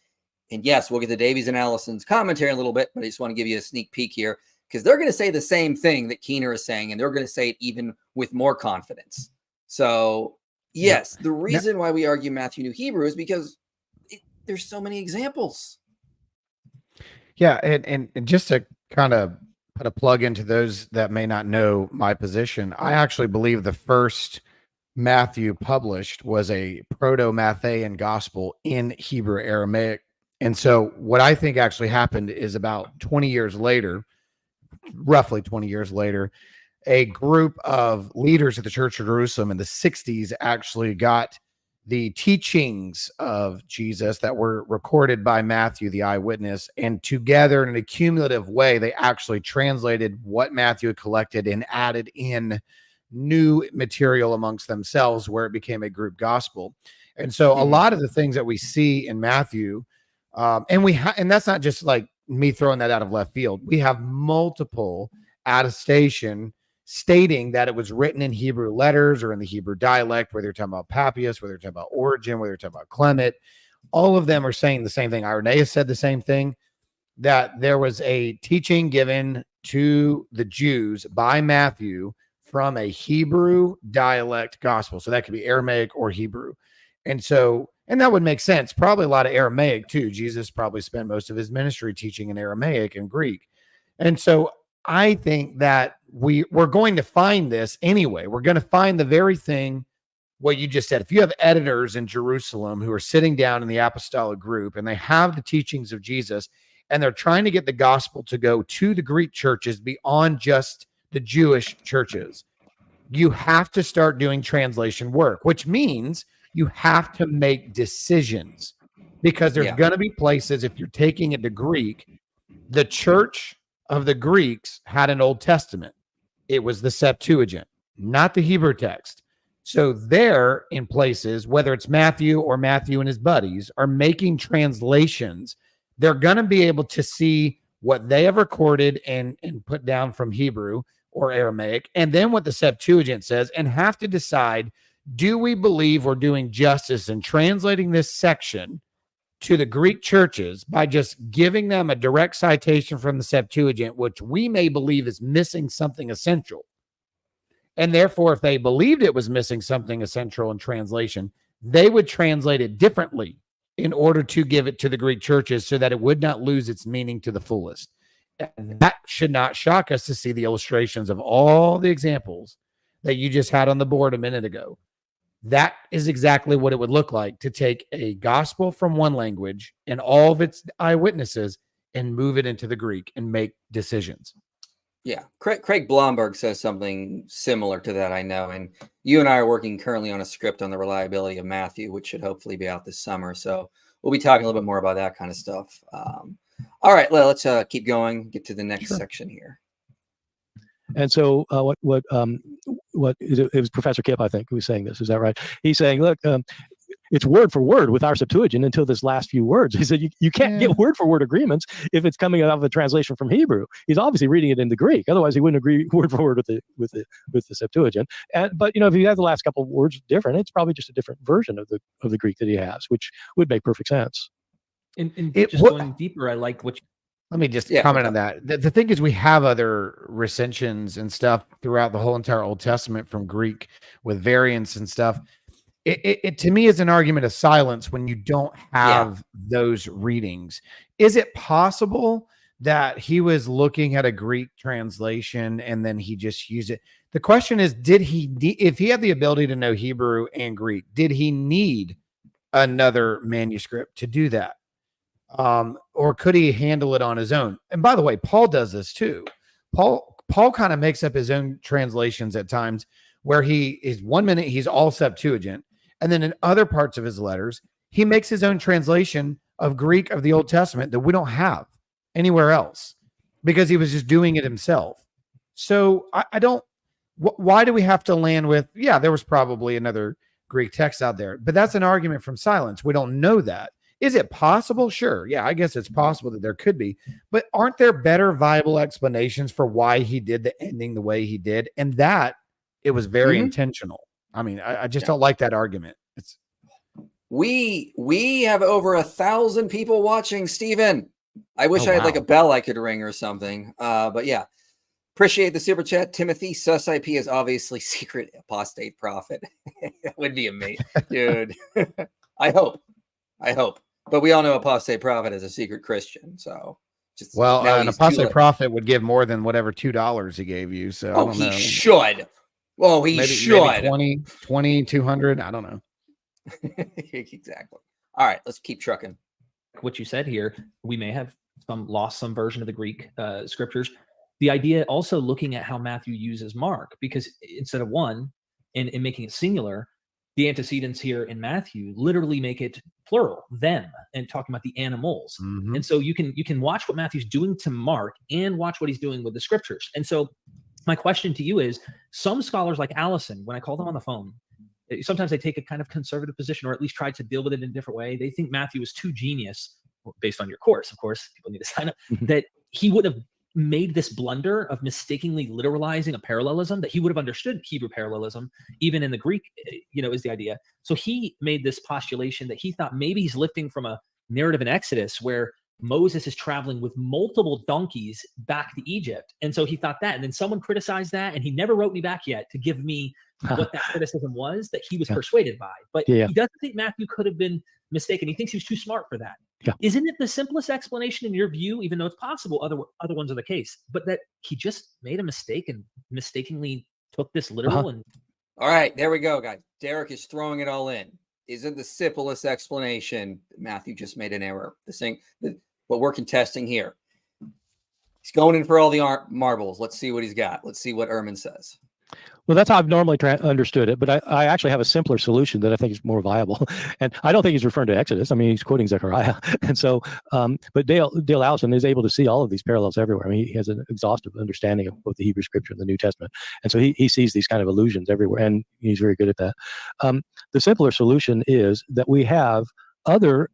And yes, we'll get to Davies and Allison's commentary in a little bit, but I just want to give you a sneak peek here because they're going to say the same thing that Keener is saying, and they're going to say it even with more confidence. So yes, the reason why we argue Matthew knew Hebrew is because there's so many examples. Yeah, and just to kind of put a plug into those that may not know my position, I actually believe the first Matthew published was a proto-Matthean gospel in Hebrew Aramaic. And so what I think actually happened is about 20 years later, roughly 20 years later, a group of leaders at the Church of Jerusalem in the 60s actually got the teachings of Jesus that were recorded by Matthew, the eyewitness, and together in an accumulative way, they actually translated what Matthew had collected and added in new material amongst themselves where it became a group gospel. And so a lot of the things that we see in Matthew, and that's not just like me throwing that out of left field. We have multiple attestation stating that it was written in Hebrew letters or in the Hebrew dialect, whether you're talking about Papias, whether you're talking about Origen, whether you're talking about Clement. All of them are saying the same thing. Irenaeus said the same thing, that there was a teaching given to the Jews by Matthew from a Hebrew dialect gospel. So that could be Aramaic or Hebrew. And that would make sense. Probably a lot of Aramaic too. Jesus probably spent most of his ministry teaching in Aramaic and Greek. And so I think that we're going to find this anyway. We're going to find the very thing, what you just said. If you have editors in Jerusalem who are sitting down in the apostolic group and they have the teachings of Jesus and they're trying to get the gospel to go to the Greek churches beyond just the Jewish churches, you have to start doing translation work, which means you have to make decisions because there's going to be places, if you're taking it to Greek, the church of the Greeks had an Old Testament. It was the Septuagint, not the Hebrew text. So they're in places, whether it's Matthew or Matthew and his buddies are making translations. They're going to be able to see what they have recorded and put down from Hebrew or Aramaic, and then what the Septuagint says, and have to decide, do we believe we're doing justice in translating this section to the Greek churches by just giving them a direct citation from the Septuagint, which we may believe is missing something essential. And therefore, if they believed it was missing something essential in translation, they would translate it differently in order to give it to the Greek churches so that it would not lose its meaning to the fullest. And that should not shock us to see the illustrations of all the examples that you just had on the board a minute ago. That is exactly what it would look like to take a gospel from one language and all of its eyewitnesses and move it into the Greek and make decisions. Yeah. Craig Blomberg says something similar to that, I know. And you and I are working currently on a script on the reliability of Matthew, which should hopefully be out this summer. So we'll be talking a little bit more about that kind of stuff. All right, let's keep going, get to the next section here. And so it was Professor Kipp, I think, who was saying this. Is that right? He's saying, look, it's word for word with our Septuagint until this last few words. He said you can't get word for word agreements if it's coming out of a translation from Hebrew. He's obviously reading it in the Greek. Otherwise, he wouldn't agree word for word with the Septuagint. But if you have the last couple of words different, it's probably just a different version of the Greek that he has, which would make perfect sense. And going deeper, I like what let me just comment on that. The thing is, we have other recensions and stuff throughout the whole entire Old Testament from Greek with variants and stuff. It to me is an argument of silence when you don't have those readings. Is it possible that he was looking at a Greek translation and then he just used it? The question is, if he had the ability to know Hebrew and Greek, did he need another manuscript to do that? Or could he handle it on his own? And by the way, Paul does this too. Paul kind of makes up his own translations at times where he is 1 minute, he's all Septuagint. And then in other parts of his letters, he makes his own translation of Greek of the Old Testament that we don't have anywhere else because he was just doing it himself. So I don't, why do we have to land with, there was probably another Greek text out there, but that's an argument from silence. We don't know that. Is it possible? Sure. Yeah, I guess it's possible that there could be, but aren't there better viable explanations for why he did the ending the way he did? And that it was very intentional. I mean, I just don't like that argument. We have over 1,000 people watching, Stephen. I wish I had like a bell I could ring or something. But yeah, appreciate the super chat. Timothy, Sus IP is obviously secret apostate prophet. That would be amazing, dude. I hope. But we all know apostate prophet is a secret Christian. So an apostate prophet would give more than whatever $2 he gave you. So I don't know. Should. Well, maybe should. 20, 200. I don't know. Exactly. All right, let's keep trucking. What you said here, we may have lost some version of the Greek scriptures. The idea also looking at how Matthew uses Mark, because instead of one and making it singular, the antecedents here in Matthew literally make it plural, them, and talking about the animals. Mm-hmm. And so you can watch what Matthew's doing to Mark and watch what he's doing with the scriptures. And so my question to you is, some scholars like Allison, when I call them on the phone, sometimes they take a kind of conservative position, or at least try to deal with it in a different way. They think Matthew is too genius, based on your course, of course, people need to sign up, that he would have made this blunder of mistakenly literalizing a parallelism, that he would have understood Hebrew parallelism, even in the Greek, is the idea. So he made this postulation that he thought maybe he's lifting from a narrative in Exodus where Moses is traveling with multiple donkeys back to Egypt. And so he thought that, and then someone criticized that, and he never wrote me back yet to give me what that criticism was that he was persuaded by. But he doesn't think Matthew could have been mistaken. He thinks he was too smart for that. Yeah. Isn't it the simplest explanation in your view, even though it's possible other ones are the case, but that he just made a mistake and mistakenly took this literal? And all right, there we go, guys. Derek is throwing it all in. Isn't the simplest explanation Matthew just made an error? What we're contesting here. He's going in for all the marbles. Let's see what he's got. Let's see what Ehrman says. Well, that's how I've normally understood it, but I actually have a simpler solution that I think is more viable. And I don't think he's referring to Exodus. I mean, he's quoting Zechariah. And so, but Dale Allison is able to see all of these parallels everywhere. I mean, he has an exhaustive understanding of both the Hebrew Scripture and the New Testament. And so he sees these kind of allusions everywhere, and he's very good at that. The simpler solution is that we have other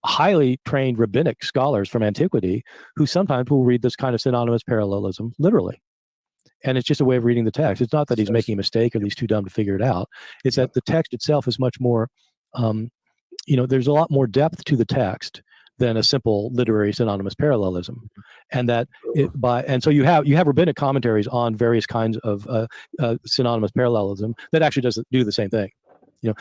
highly trained rabbinic scholars from antiquity who sometimes will read this kind of synonymous parallelism literally. And it's just a way of reading the text. It's not that he's making a mistake or he's too dumb to figure it out. It's that the text itself is much more, there's a lot more depth to the text than a simple literary synonymous parallelism. And that so you have rabbinic commentaries on various kinds of synonymous parallelism that actually doesn't do the same thing.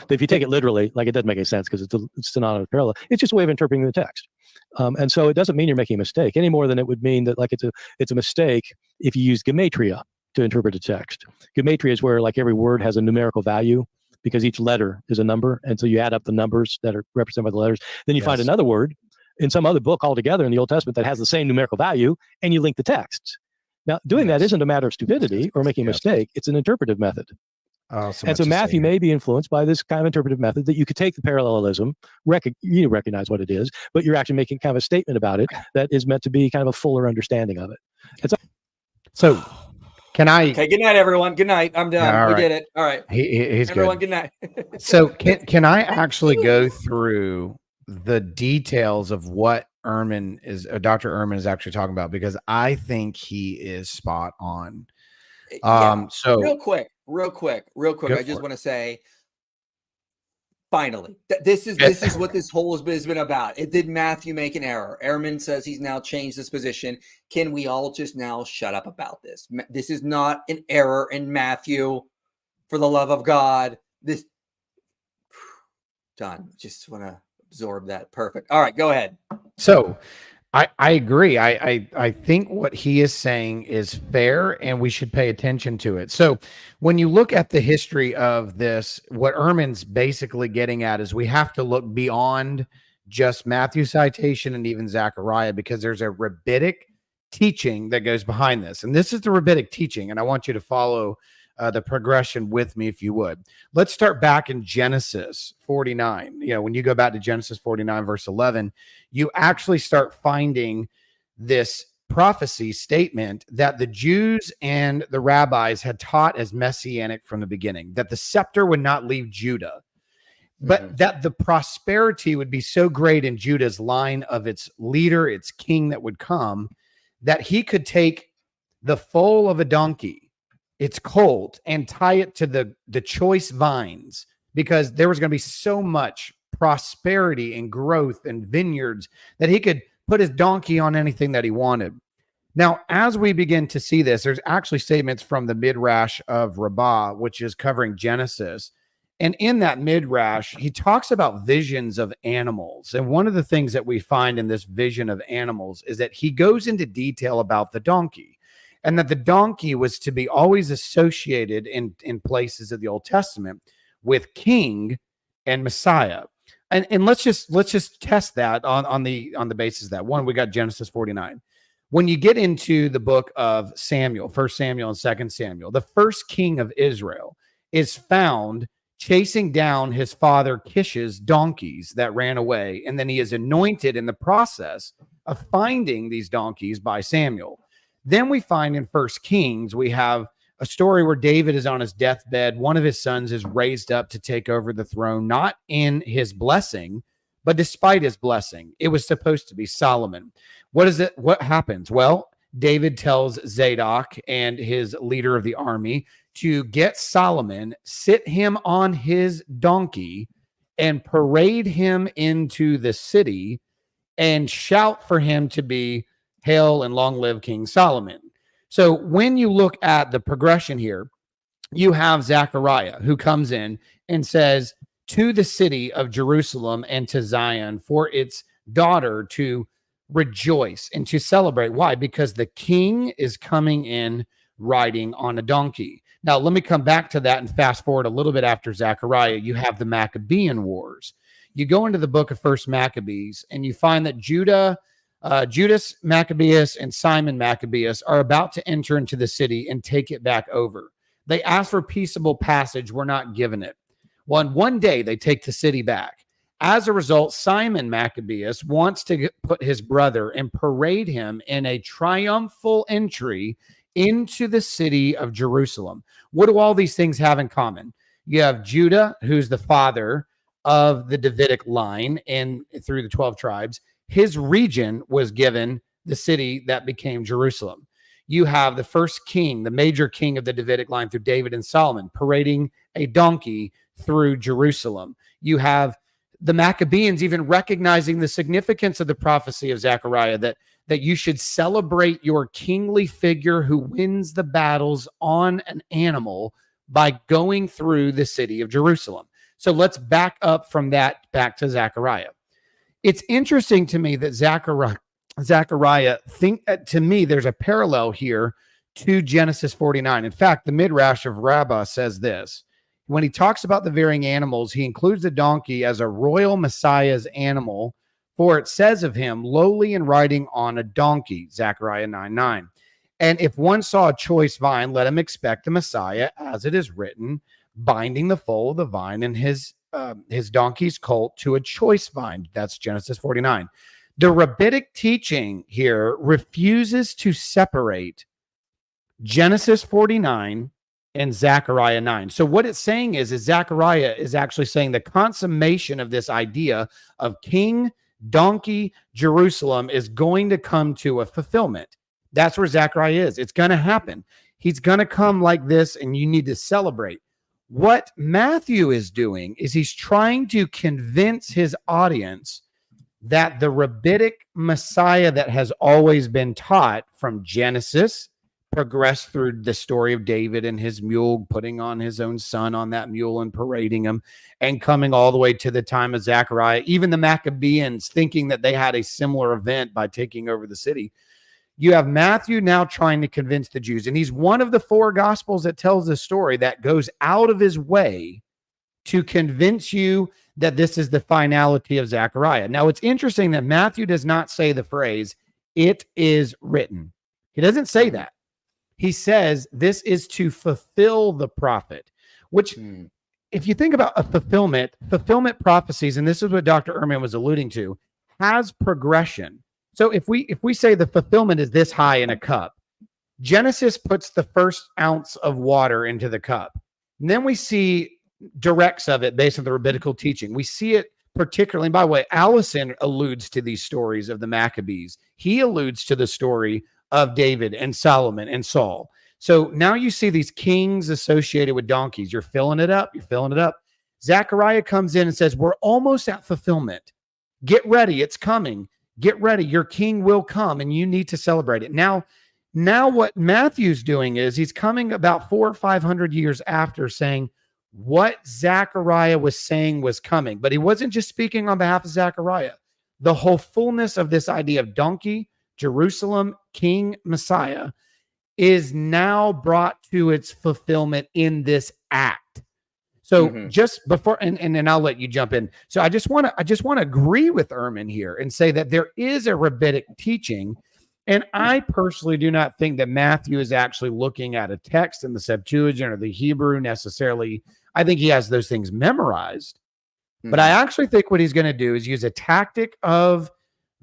If you take it literally, like, it doesn't make any sense because it's synonymous parallel. It's just a way of interpreting the text. And so it doesn't mean you're making a mistake any more than it would mean that, like, it's a mistake if you use gematria to interpret a text. Gematria is where, like, every word has a numerical value because each letter is a number. And so you add up the numbers that are represented by the letters. Then you find another word in some other book altogether in the Old Testament that has the same numerical value, and you link the texts. Now, doing that isn't a matter of stupidity or making a mistake. It's an interpretive method. And so Matthew may be influenced by this kind of interpretive method that you could take the parallelism, you recognize what it is, but you're actually making kind of a statement about it that is meant to be kind of a fuller understanding of it. And so Can I? Okay, good night, everyone. Good night. I'm done. All We right. did it. All right. He's Everyone, good. good night. So can I actually go through the details of what Dr. Ehrman is actually talking about? Because I think he is spot on. So real quick. Go I just for it. want to say, finally, this is what this whole has been about. Did Matthew make an error? Ehrman says he's now changed his position. Can we all just now shut up about this? This is not an error in Matthew. For the love of God, this done. Just want to absorb that. Perfect. All right, go ahead. So I agree. I think what he is saying is fair, and we should pay attention to it. So when you look at the history of this, what Ehrman's basically getting at is we have to look beyond just Matthew citation and even Zechariah, because there's a rabbinic teaching that goes behind this. And this is the rabbinic teaching, and I want you to follow the progression with me, if you would. Let's start back in Genesis 49. When you go back to Genesis 49, verse 11, you actually start finding this prophecy statement that the Jews and the rabbis had taught as messianic from the beginning, that the scepter would not leave Judah, but that the prosperity would be so great in Judah's line of its leader, its king that would come, that he could take the foal of a donkey, its colt, and tie it to the choice vines, because there was going to be so much prosperity and growth and vineyards that he could put his donkey on anything that he wanted. Now, as we begin to see this, there's actually statements from the Midrash of Rabbah, which is covering Genesis. And in that Midrash, he talks about visions of animals. And one of the things that we find in this vision of animals is that he goes into detail about the donkey, and that the donkey was to be always associated in places of the Old Testament with king and Messiah. And let's just test that on the basis of that. One, we got Genesis 49. When you get into the book of Samuel, 1 Samuel and 2 Samuel, the first king of Israel is found chasing down his father Kish's donkeys that ran away, and then he is anointed in the process of finding these donkeys by Samuel. Then we find in 1 Kings, we have a story where David is on his deathbed. One of his sons is raised up to take over the throne, not in his blessing, but despite his blessing. It was supposed to be Solomon. What happens? Well, David tells Zadok and his leader of the army to get Solomon, sit him on his donkey, and parade him into the city and shout for him to be "Hail and long live King Solomon." So when you look at the progression here, you have Zechariah who comes in and says to the city of Jerusalem and to Zion for its daughter to rejoice and to celebrate. Why? Because the king is coming in riding on a donkey. Now, let me come back to that and fast forward a little bit after Zechariah. You have the Maccabean Wars. You go into the book of First Maccabees and you find that Judas Maccabeus and Simon Maccabeus are about to enter into the city and take it back over. They ask for peaceable passage. We're not given it. One day they take the city back. As a result, Simon Maccabeus wants to put his brother and parade him in a triumphal entry into the city of Jerusalem. What do all these things have in common? You have Judah, who's the father of the Davidic line and through the 12 tribes. His region was given the city that became Jerusalem. You have the first king, the major king of the Davidic line through David and Solomon, parading a donkey through Jerusalem. You have the Maccabeans even recognizing the significance of the prophecy of Zechariah that you should celebrate your kingly figure who wins the battles on an animal by going through the city of Jerusalem. So let's back up from that back to Zechariah. It's interesting to me that Zechariah to me, there's a parallel here to Genesis 49. In fact, the Midrash of Rabbah says this. When he talks about the varying animals, he includes the donkey as a royal Messiah's animal, for it says of him, lowly and riding on a donkey, Zechariah 9:9. And if one saw a choice vine, let him expect the Messiah, as it is written, binding the foal of the vine and his donkey's colt to a choice vine. That's Genesis 49. The rabbinic teaching here refuses to separate Genesis 49, and Zechariah 9. So what it's saying is Zechariah is actually saying the consummation of this idea of king, donkey, Jerusalem is going to come to a fulfillment. That's where Zechariah is. It's going to happen. He's going to come like this, and you need to celebrate. What Matthew is doing is he's trying to convince his audience that the rabbinic Messiah that has always been taught from Genesis progressed through the story of David and his mule, putting on his own son on that mule and parading him, and coming all the way to the time of Zechariah, even the Maccabees thinking that they had a similar event by taking over the city. You have Matthew now trying to convince the Jews, and he's one of the 4 gospels that tells the story that goes out of his way to convince you that this is the finality of Zechariah. Now, it's interesting that Matthew does not say the phrase, "it is written." He doesn't say that. He says this is to fulfill the prophet, which if you think about a fulfillment prophecies, and this is what Dr. Ehrman was alluding to, has progression. So if we say the fulfillment is this high in a cup, Genesis puts the first ounce of water into the cup. And then we see directs of it based on the rabbinical teaching. We see it particularly, and by the way, Allison alludes to these stories of the Maccabees. He alludes to the story of David and Solomon and Saul. So now you see these kings associated with donkeys. You're filling it up. You're filling it up. Zechariah comes in and says, we're almost at fulfillment. Get ready. It's coming. Get ready. Your king will come, and you need to celebrate it. Now what Matthew's doing is he's coming about 400 or 500 years after, saying what Zechariah was saying was coming. But he wasn't just speaking on behalf of Zechariah. The whole fullness of this idea of donkey, Jerusalem, king, Messiah is now brought to its fulfillment in this act. So just before, and then I'll let you jump in. So I just want to agree with Ehrman here and say that there is a rabbinic teaching. And I personally do not think that Matthew is actually looking at a text in the Septuagint or the Hebrew necessarily. I think he has those things memorized. But I actually think what he's going to do is use a tactic of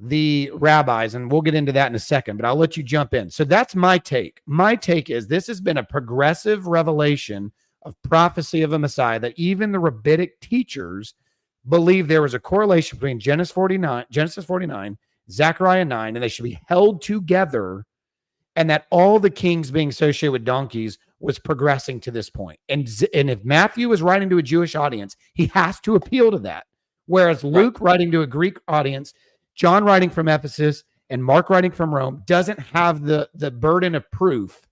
the rabbis, and we'll get into that in a second, but I'll let you jump in. So that's my take. My take is this has been a progressive revelation of prophecy of a Messiah that even the rabbinic teachers believe there was a correlation between Genesis 49, Zechariah 9, and they should be held together, and that all the kings being associated with donkeys was progressing to this point. And if Matthew is writing to a Jewish audience, he has to appeal to that. Whereas Luke writing to a Greek audience, John writing from Ephesus, and Mark writing from Rome doesn't have the burden of proof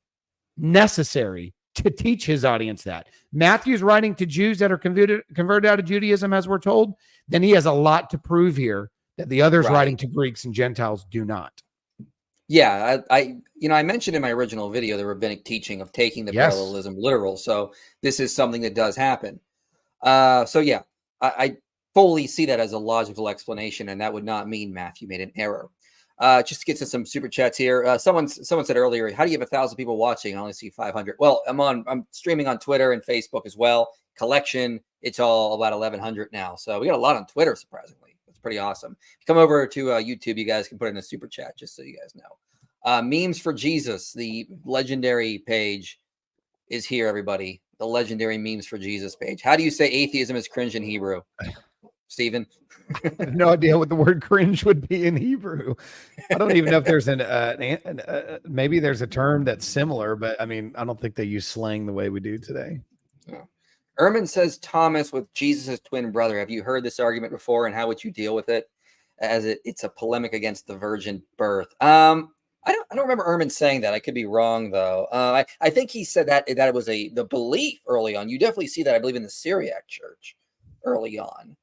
necessary to teach his audience that. Matthew's writing to Jews that are converted out of Judaism, as we're told, then he has a lot to prove here that the others writing to Greeks and Gentiles do not. Yeah, I mentioned in my original video the rabbinic teaching of taking the parallelism literal. So this is something that does happen. So yeah, I fully see that as a logical explanation, and that would not mean Matthew made an error. Just to get to some super chats here. Someone said earlier, how do you have 1,000 people watching? I only see 500. Well, I'm streaming on Twitter and Facebook as well. Collection, it's all about 1,100 now. So we got a lot on Twitter, surprisingly. It's pretty awesome. Come over to YouTube. You guys can put in a super chat just so you guys know. Memes for Jesus, the legendary page is here, everybody. The legendary Memes for Jesus page. How do you say atheism is cringe in Hebrew? Stephen? I have no idea what the word cringe would be in Hebrew. I don't even know if there's maybe there's a term that's similar, but I mean, I don't think they use slang the way we do today. Yeah. Ehrman says Thomas with Jesus' twin brother. Have you heard this argument before, and how would you deal with it? As it's a polemic against the virgin birth. I don't remember Ehrman saying that. I could be wrong though. I think he said that it was the belief early on. You definitely see that, I believe, in the Syriac church early on.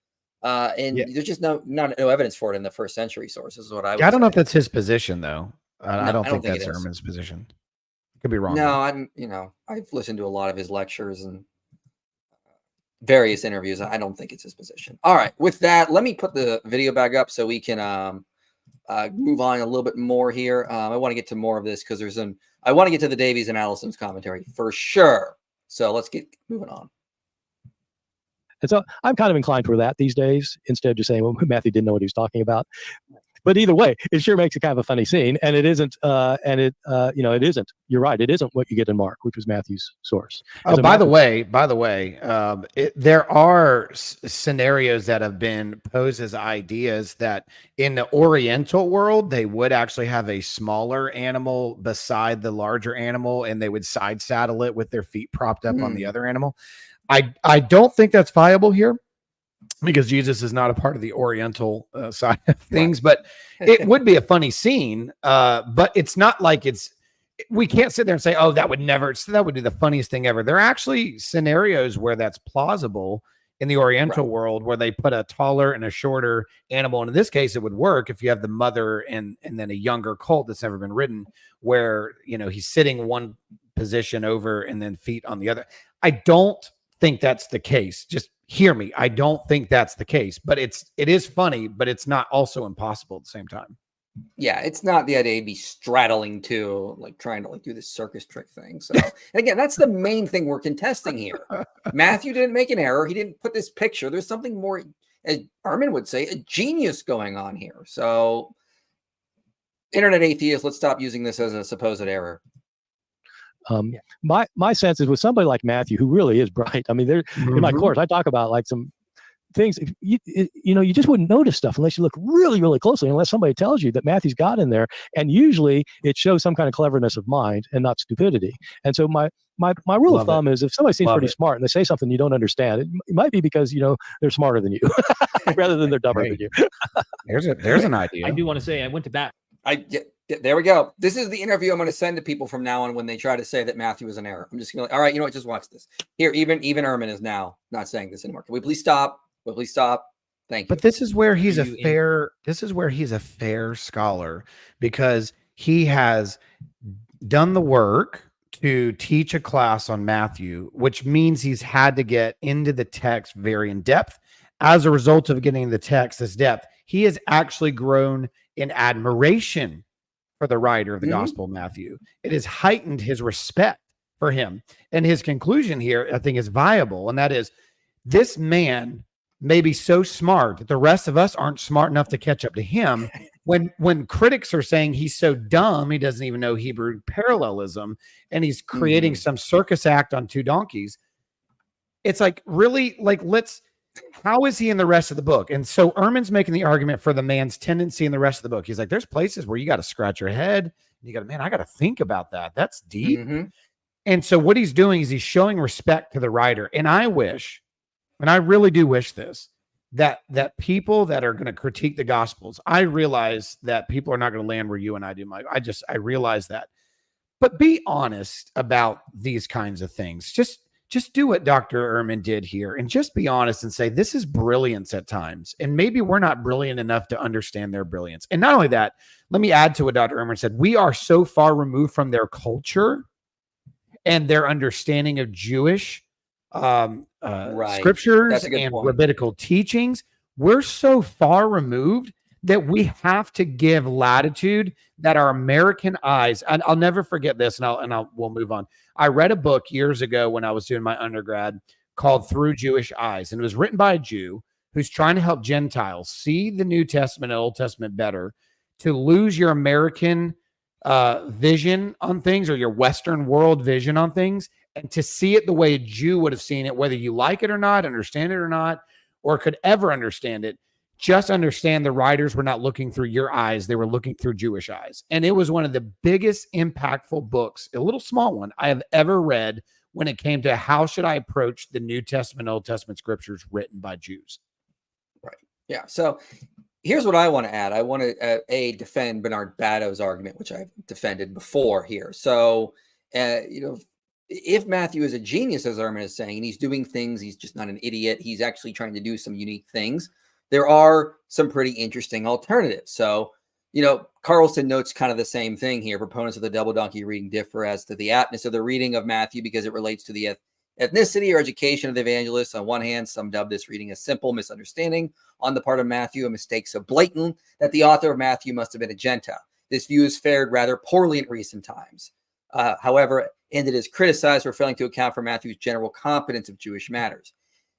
There's just no evidence for it in the first century sources. Is what I don't know if that's his position though. I don't think that's Ehrman's position. Could be wrong. No, I've listened to a lot of his lectures and various interviews. I don't think it's his position. All right, with that, let me put the video back up so we can move on a little bit more here. I want to get to more of this because I want to get to the Davies and Allison's commentary for sure. So let's get moving on. And so I'm kind of inclined for that these days, instead of just saying, well, Matthew didn't know what he was talking about. But either way, it sure makes it kind of a funny scene, and it isn't. It isn't. You're right. It isn't what you get in Mark, which was Matthew's source. Oh, by the way, there are scenarios that have been posed as ideas that in the Oriental world, they would actually have a smaller animal beside the larger animal, and they would side saddle it with their feet propped up on the other animal. I don't think that's viable here, because Jesus is not a part of the Oriental side of things, but it would be a funny scene. But it's not like we can't sit there and say, oh, that would be the funniest thing ever. There are actually scenarios where that's plausible in the Oriental world, where they put a taller and a shorter animal. And in this case, it would work if you have the mother and then a younger colt that's never been ridden, where, he's sitting one position over and then feet on the other. I don't think that's the case. Just hear me. I don't think that's the case, but it is funny, but it's not also impossible at the same time. Yeah, it's not the idea to be straddling to, like, trying to do this circus trick thing. So, and again, that's the main thing we're contesting here. Matthew didn't make an error. He didn't put this picture. There's something more, as Ehrman would say, a genius going on here. So, internet atheists, let's stop using this as a supposed error. My sense is with somebody like Matthew, who really is bright. I mean, in my course, I talk about like some things, you just wouldn't notice stuff unless you look really, really closely, unless somebody tells you that Matthew's got in there. And usually it shows some kind of cleverness of mind and not stupidity. And so my rule of thumb is, if somebody seems pretty smart and they say something you don't understand, it might be because, they're smarter than you rather than they're dumber than you. There's an idea. I do want to say I went to bat. There we go. This is the interview I'm going to send to people from now on when they try to say that Matthew was an error. I'm just going to, all right, you know what? Just watch this. Here, even Ehrman is now not saying this anymore. Can we please stop? Please stop. Thank you. But this is where he's a fair scholar, because he has done the work to teach a class on Matthew, which means he's had to get into the text very in depth. As a result of getting the text this depth, he has actually grown in admiration for the writer of the Gospel of Matthew. It has heightened his respect for him. And his conclusion here, I think, is viable. And that is, this man may be so smart that the rest of us aren't smart enough to catch up to him. When critics are saying he's so dumb, he doesn't even know Hebrew parallelism, and he's creating some circus act on two donkeys. It's like, really, like, how is he in the rest of the book? And so Ehrman's making the argument for the man's tendency in the rest of the book. He's like, there's places where you got to scratch your head. And you got to, I got to think about that. That's deep. And so what he's doing is he's showing respect to the writer. And I wish, and I really do wish this, that people that are going to critique the Gospels, I realize that people are not going to land where you and I do, Mike. I realize that. But be honest about these kinds of things. Just do what Dr. Ehrman did here, and just be honest and say, this is brilliance at times. And maybe we're not brilliant enough to understand their brilliance. And not only that, let me add to what Dr. Ehrman said. We are so far removed from their culture and their understanding of Jewish scriptures and rabbinical teachings. We're so far removed that we have to give latitude that our American eyes, and I'll never forget this, and we'll move on. I read a book years ago when I was doing my undergrad called Through Jewish Eyes, and it was written by a Jew who's trying to help Gentiles see the New Testament and Old Testament better, to lose your American vision on things, or your Western world vision on things, and to see it the way a Jew would have seen it, whether you like it or not, understand it or not, or could ever understand it. Just understand the writers were not looking through your eyes. They were looking through Jewish eyes. And it was one of the biggest impactful books, a little small one, I have ever read when it came to how should I approach the New Testament, Old Testament scriptures written by Jews. Right. Yeah. So here's what I want to add. I want to defend Bernard Batto's argument, which I've defended before here. So, if Matthew is a genius, as Ehrman is saying, and he's doing things, he's just not an idiot. He's actually trying to do some unique things. There are some pretty interesting alternatives. So, Carlson notes kind of the same thing here. Proponents of the double donkey reading differ as to the aptness of the reading of Matthew because it relates to the ethnicity or education of the evangelists. On one hand, some dub this reading a simple misunderstanding on the part of Matthew, a mistake so blatant that the author of Matthew must have been a Gentile. This view has fared rather poorly in recent times. However, and it is criticized for failing to account for Matthew's general competence of Jewish matters.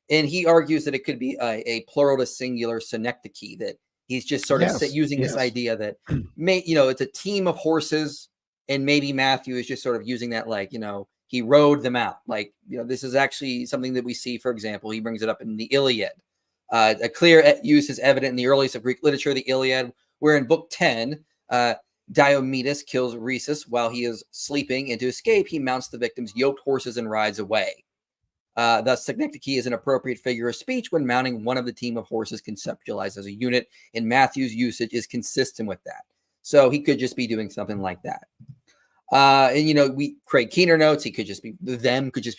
And he argues that it could be a plural to singular synecdoche, that He's just sort of using this idea that it's a team of horses, and maybe Matthew is just sort of using that, like, he rode them out. Like, this is actually something that we see, for example, he brings it up in the Iliad. A clear use is evident in the earliest of Greek literature, the Iliad, where in book 10, Diomedes kills Rhesus while he is sleeping, and to escape, he mounts the victim's yoked horses and rides away. Thus, synecdoche is an appropriate figure of speech when mounting one of the team of horses conceptualized as a unit, and Matthew's usage is consistent with that. So he could just be doing something like that. Craig Keener notes could just be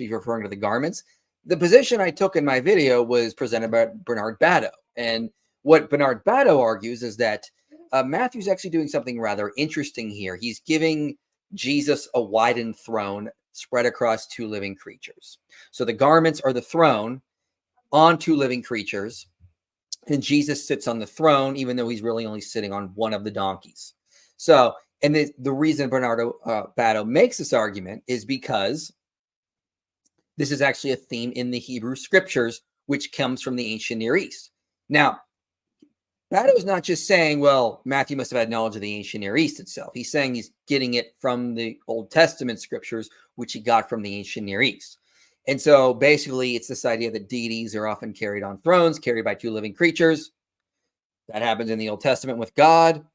referring to the garments. The position I took in my video was presented by Bernard Batto. And what Bernard Batto argues is that Matthew's actually doing something rather interesting here. He's giving Jesus a widened throne spread across two living creatures. So the garments are the throne on two living creatures, and Jesus sits on the throne, even though he's really only sitting on one of the donkeys. So, and the reason Bernardo Batto makes this argument is because this is actually a theme in the Hebrew scriptures, which comes from the ancient Near East. Now, Batto is not just saying, well, Matthew must have had knowledge of the ancient Near East itself. He's saying he's getting it from the Old Testament scriptures, which he got from the ancient Near East. And so basically it's this idea that deities are often carried on thrones, carried by two living creatures. That happens in the Old Testament with God.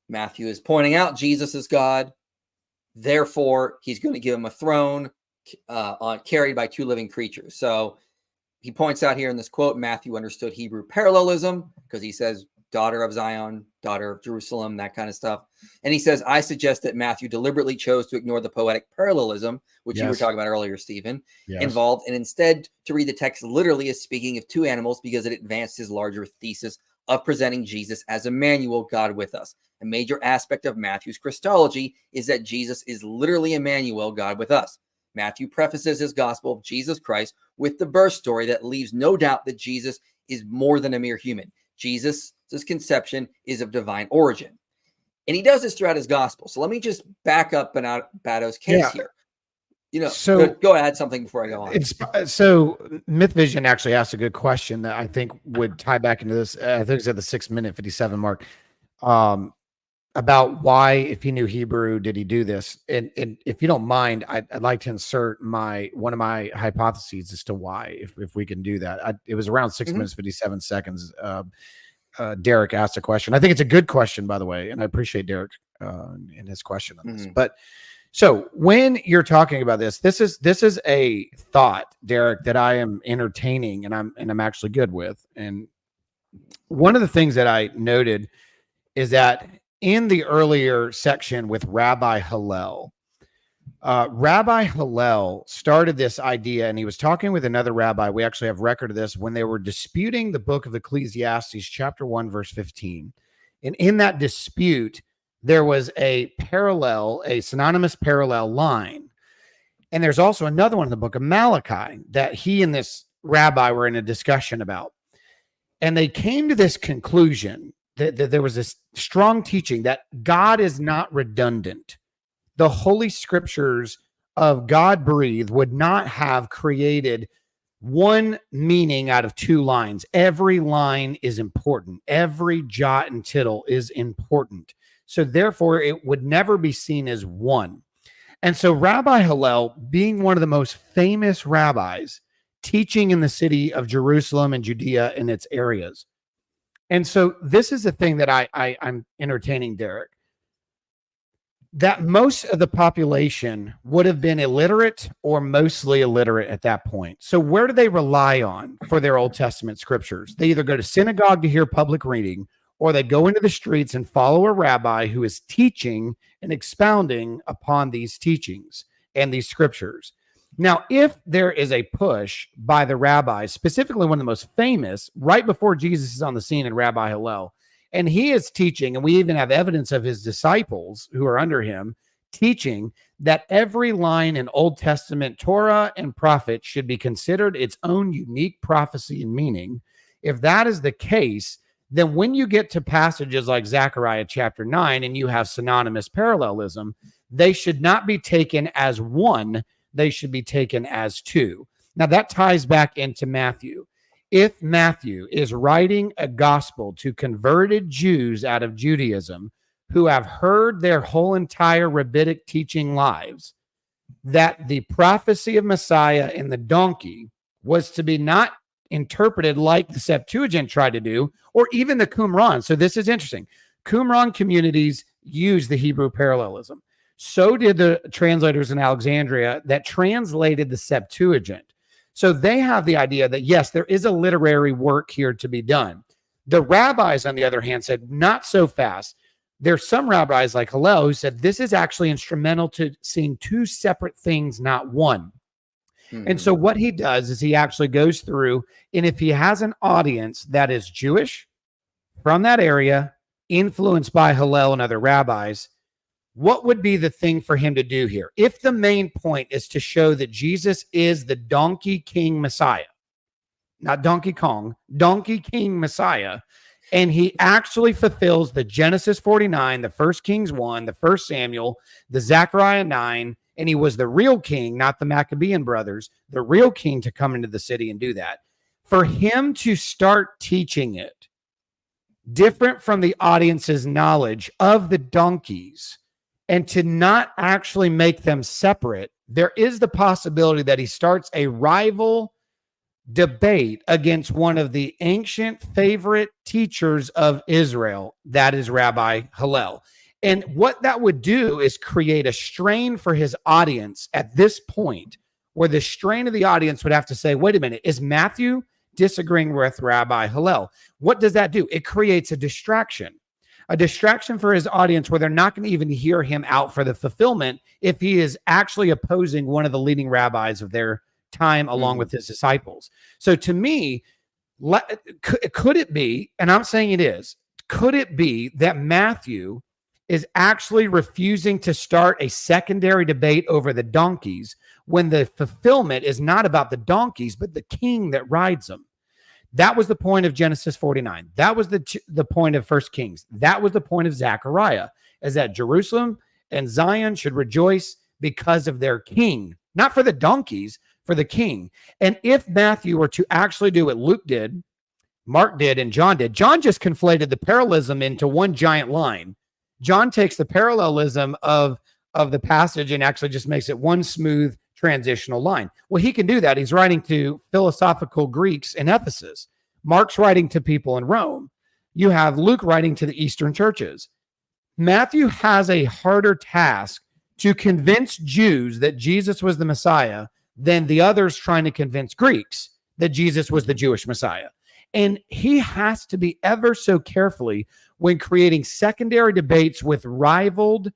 Matthew is pointing out Jesus is God. Therefore, he's going to give him a throne carried by two living creatures. So he points out here in this quote, Matthew understood Hebrew parallelism because he says, daughter of Zion, daughter of Jerusalem, that kind of stuff. And he says, I suggest that Matthew deliberately chose to ignore the poetic parallelism, which you were talking about earlier, Stephen, involved, and instead to read the text literally as speaking of two animals because it advanced his larger thesis of presenting Jesus as Emmanuel, God with us. A major aspect of Matthew's Christology is that Jesus is literally Emmanuel, God with us. Matthew prefaces his gospel of Jesus Christ with the birth story that leaves no doubt that Jesus is more than a mere human. Jesus' conception is of divine origin. And he does this throughout his gospel. So let me just back up Batto's case here. So go add something before I go on. So Mythvision actually asked a good question that I think would tie back into this. I think it's at the 6-minute 57 mark. About why, if he knew Hebrew, did he do this? And if you don't mind, I'd like to insert one of my hypotheses as to why, if we can do that. It was around 6 minutes, 57 seconds. Derek asked a question. I think it's a good question, by the way, and I appreciate Derek and his question on this. But so when you're talking about this is a thought, Derek, that I am entertaining and I'm actually good with. And one of the things that I noted is that in the earlier section with Rabbi Hillel started this idea, and he was talking with another rabbi. We actually have record of this when they were disputing the book of Ecclesiastes, chapter 1, verse 15. And in that dispute, there was a synonymous parallel line. And there's also another one in the book of Malachi that he and this rabbi were in a discussion about. And they came to this conclusion that there was this strong teaching that God is not redundant. The Holy Scriptures of God breathed would not have created one meaning out of two lines. Every line is important. Every jot and tittle is important. So therefore, it would never be seen as one. And so Rabbi Hillel, being one of the most famous rabbis, teaching in the city of Jerusalem and Judea and its areas. And so this is the thing that I'm entertaining, Derek, that most of the population would have been illiterate or mostly illiterate at that point. So where do they rely on for their Old Testament scriptures? They either go to synagogue to hear public reading, or they go into the streets and follow a rabbi who is teaching and expounding upon these teachings and these scriptures. Now, if there is a push by the rabbis, specifically one of the most famous, right before Jesus is on the scene in Rabbi Hillel, and he is teaching, and we even have evidence of his disciples who are under him, teaching that every line in Old Testament Torah and prophets should be considered its own unique prophecy and meaning. If that is the case, then when you get to passages like Zechariah chapter 9 and you have synonymous parallelism, they should not be taken as one. They should be taken as two. Now that ties back into Matthew. if Matthew is writing a gospel to converted Jews out of Judaism who have heard their whole entire rabbinic teaching lives, that the prophecy of Messiah in the donkey was to be not interpreted like the Septuagint tried to do, or even the Qumran. So this is interesting. Qumran communities use the Hebrew parallelism. So did the translators in Alexandria that translated the Septuagint. So they have the idea that, yes, there is a literary work here to be done. The rabbis, on the other hand, said, not so fast. There's some rabbis like Hillel who said this is actually instrumental to seeing two separate things, not one. And so what he does is he actually goes through, and if he has an audience that is Jewish from that area, influenced by Hillel and other rabbis, what would be the thing for him to do here? If the main point is to show that Jesus is the Donkey King Messiah, not Donkey Kong, Donkey King Messiah, and he actually fulfills the Genesis 49, the 1 Kings 1, the 1 Samuel, the Zechariah 9, and he was the real king, not the Maccabean brothers, the real king to come into the city and do that. For him to start teaching it, different from the audience's knowledge of the donkeys, and to not actually make them separate, there is the possibility that he starts a rival debate against one of the ancient favorite teachers of Israel, that is Rabbi Hillel. And what that would do is create a strain for his audience at this point, where the strain of the audience would have to say, wait a minute, is Matthew disagreeing with Rabbi Hillel? What does that do? It creates a distraction for his audience where they're not going to even hear him out for the fulfillment if he is actually opposing one of the leading rabbis of their time along with his disciples. So to me, could it be, and I'm saying it is, could it be that Matthew is actually refusing to start a secondary debate over the donkeys when the fulfillment is not about the donkeys, but the king that rides them? That was the point of Genesis 49. That was the point of 1 Kings. That was the point of Zechariah, is that Jerusalem and Zion should rejoice because of their king, not for the donkeys, for the king. And if Matthew were to actually do what Luke did, Mark did, and John did, John just conflated the parallelism into one giant line. John takes the parallelism of the passage and actually just makes it one smooth transitional line. Well, he can do that. He's writing to philosophical Greeks in Ephesus. Mark's writing to people in Rome. You have Luke writing to the Eastern churches. Matthew has a harder task to convince Jews that Jesus was the Messiah than the others trying to convince Greeks that Jesus was the Jewish Messiah. And he has to be ever so carefully when creating secondary debates with rivaled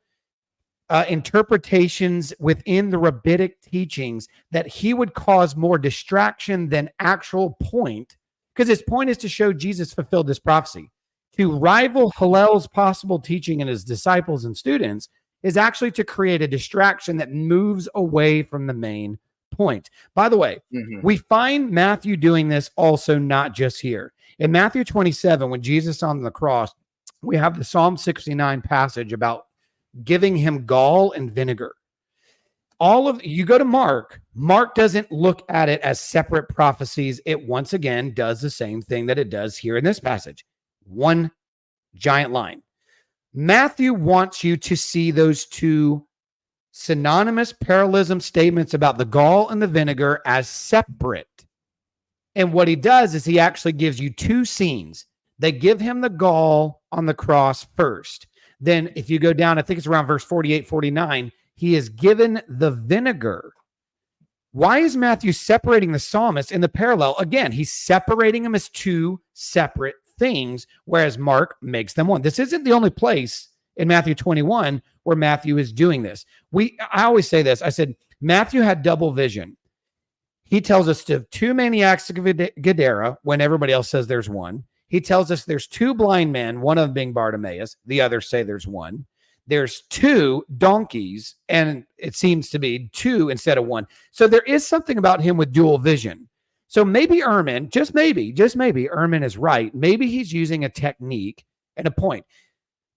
interpretations within the rabbinic teachings, that he would cause more distraction than actual point, because his point is to show Jesus fulfilled this prophecy. To rival Hillel's possible teaching and his disciples and students is actually to create a distraction that moves away from the main point. By the way, we find Matthew doing this also not just here. In Matthew 27, when Jesus is on the cross, we have the Psalm 69 passage about giving him gall and vinegar. You go to Mark doesn't look at it as separate prophecies. It once again does the same thing that it does here in this passage. One giant line. Matthew wants you to see those two synonymous parallelism statements about the gall and the vinegar as separate. And what he does is he actually gives you two scenes. They give him the gall on the cross first. Then if you go down, I think it's around verse 48, 49, he is given the vinegar. Why is Matthew separating the psalmist in the parallel? Again, he's separating them as two separate things, whereas Mark makes them one. This isn't the only place in Matthew 21 where Matthew is doing this. I always say this. I said, Matthew had double vision. He tells us to two maniacs of Gadara when everybody else says there's one. He tells us there's two blind men, one of them being Bartimaeus. The others say there's one. There's two donkeys, and it seems to be two instead of one. So there is something about him with dual vision. So maybe Ehrman, just maybe Ehrman is right. Maybe he's using a technique and a point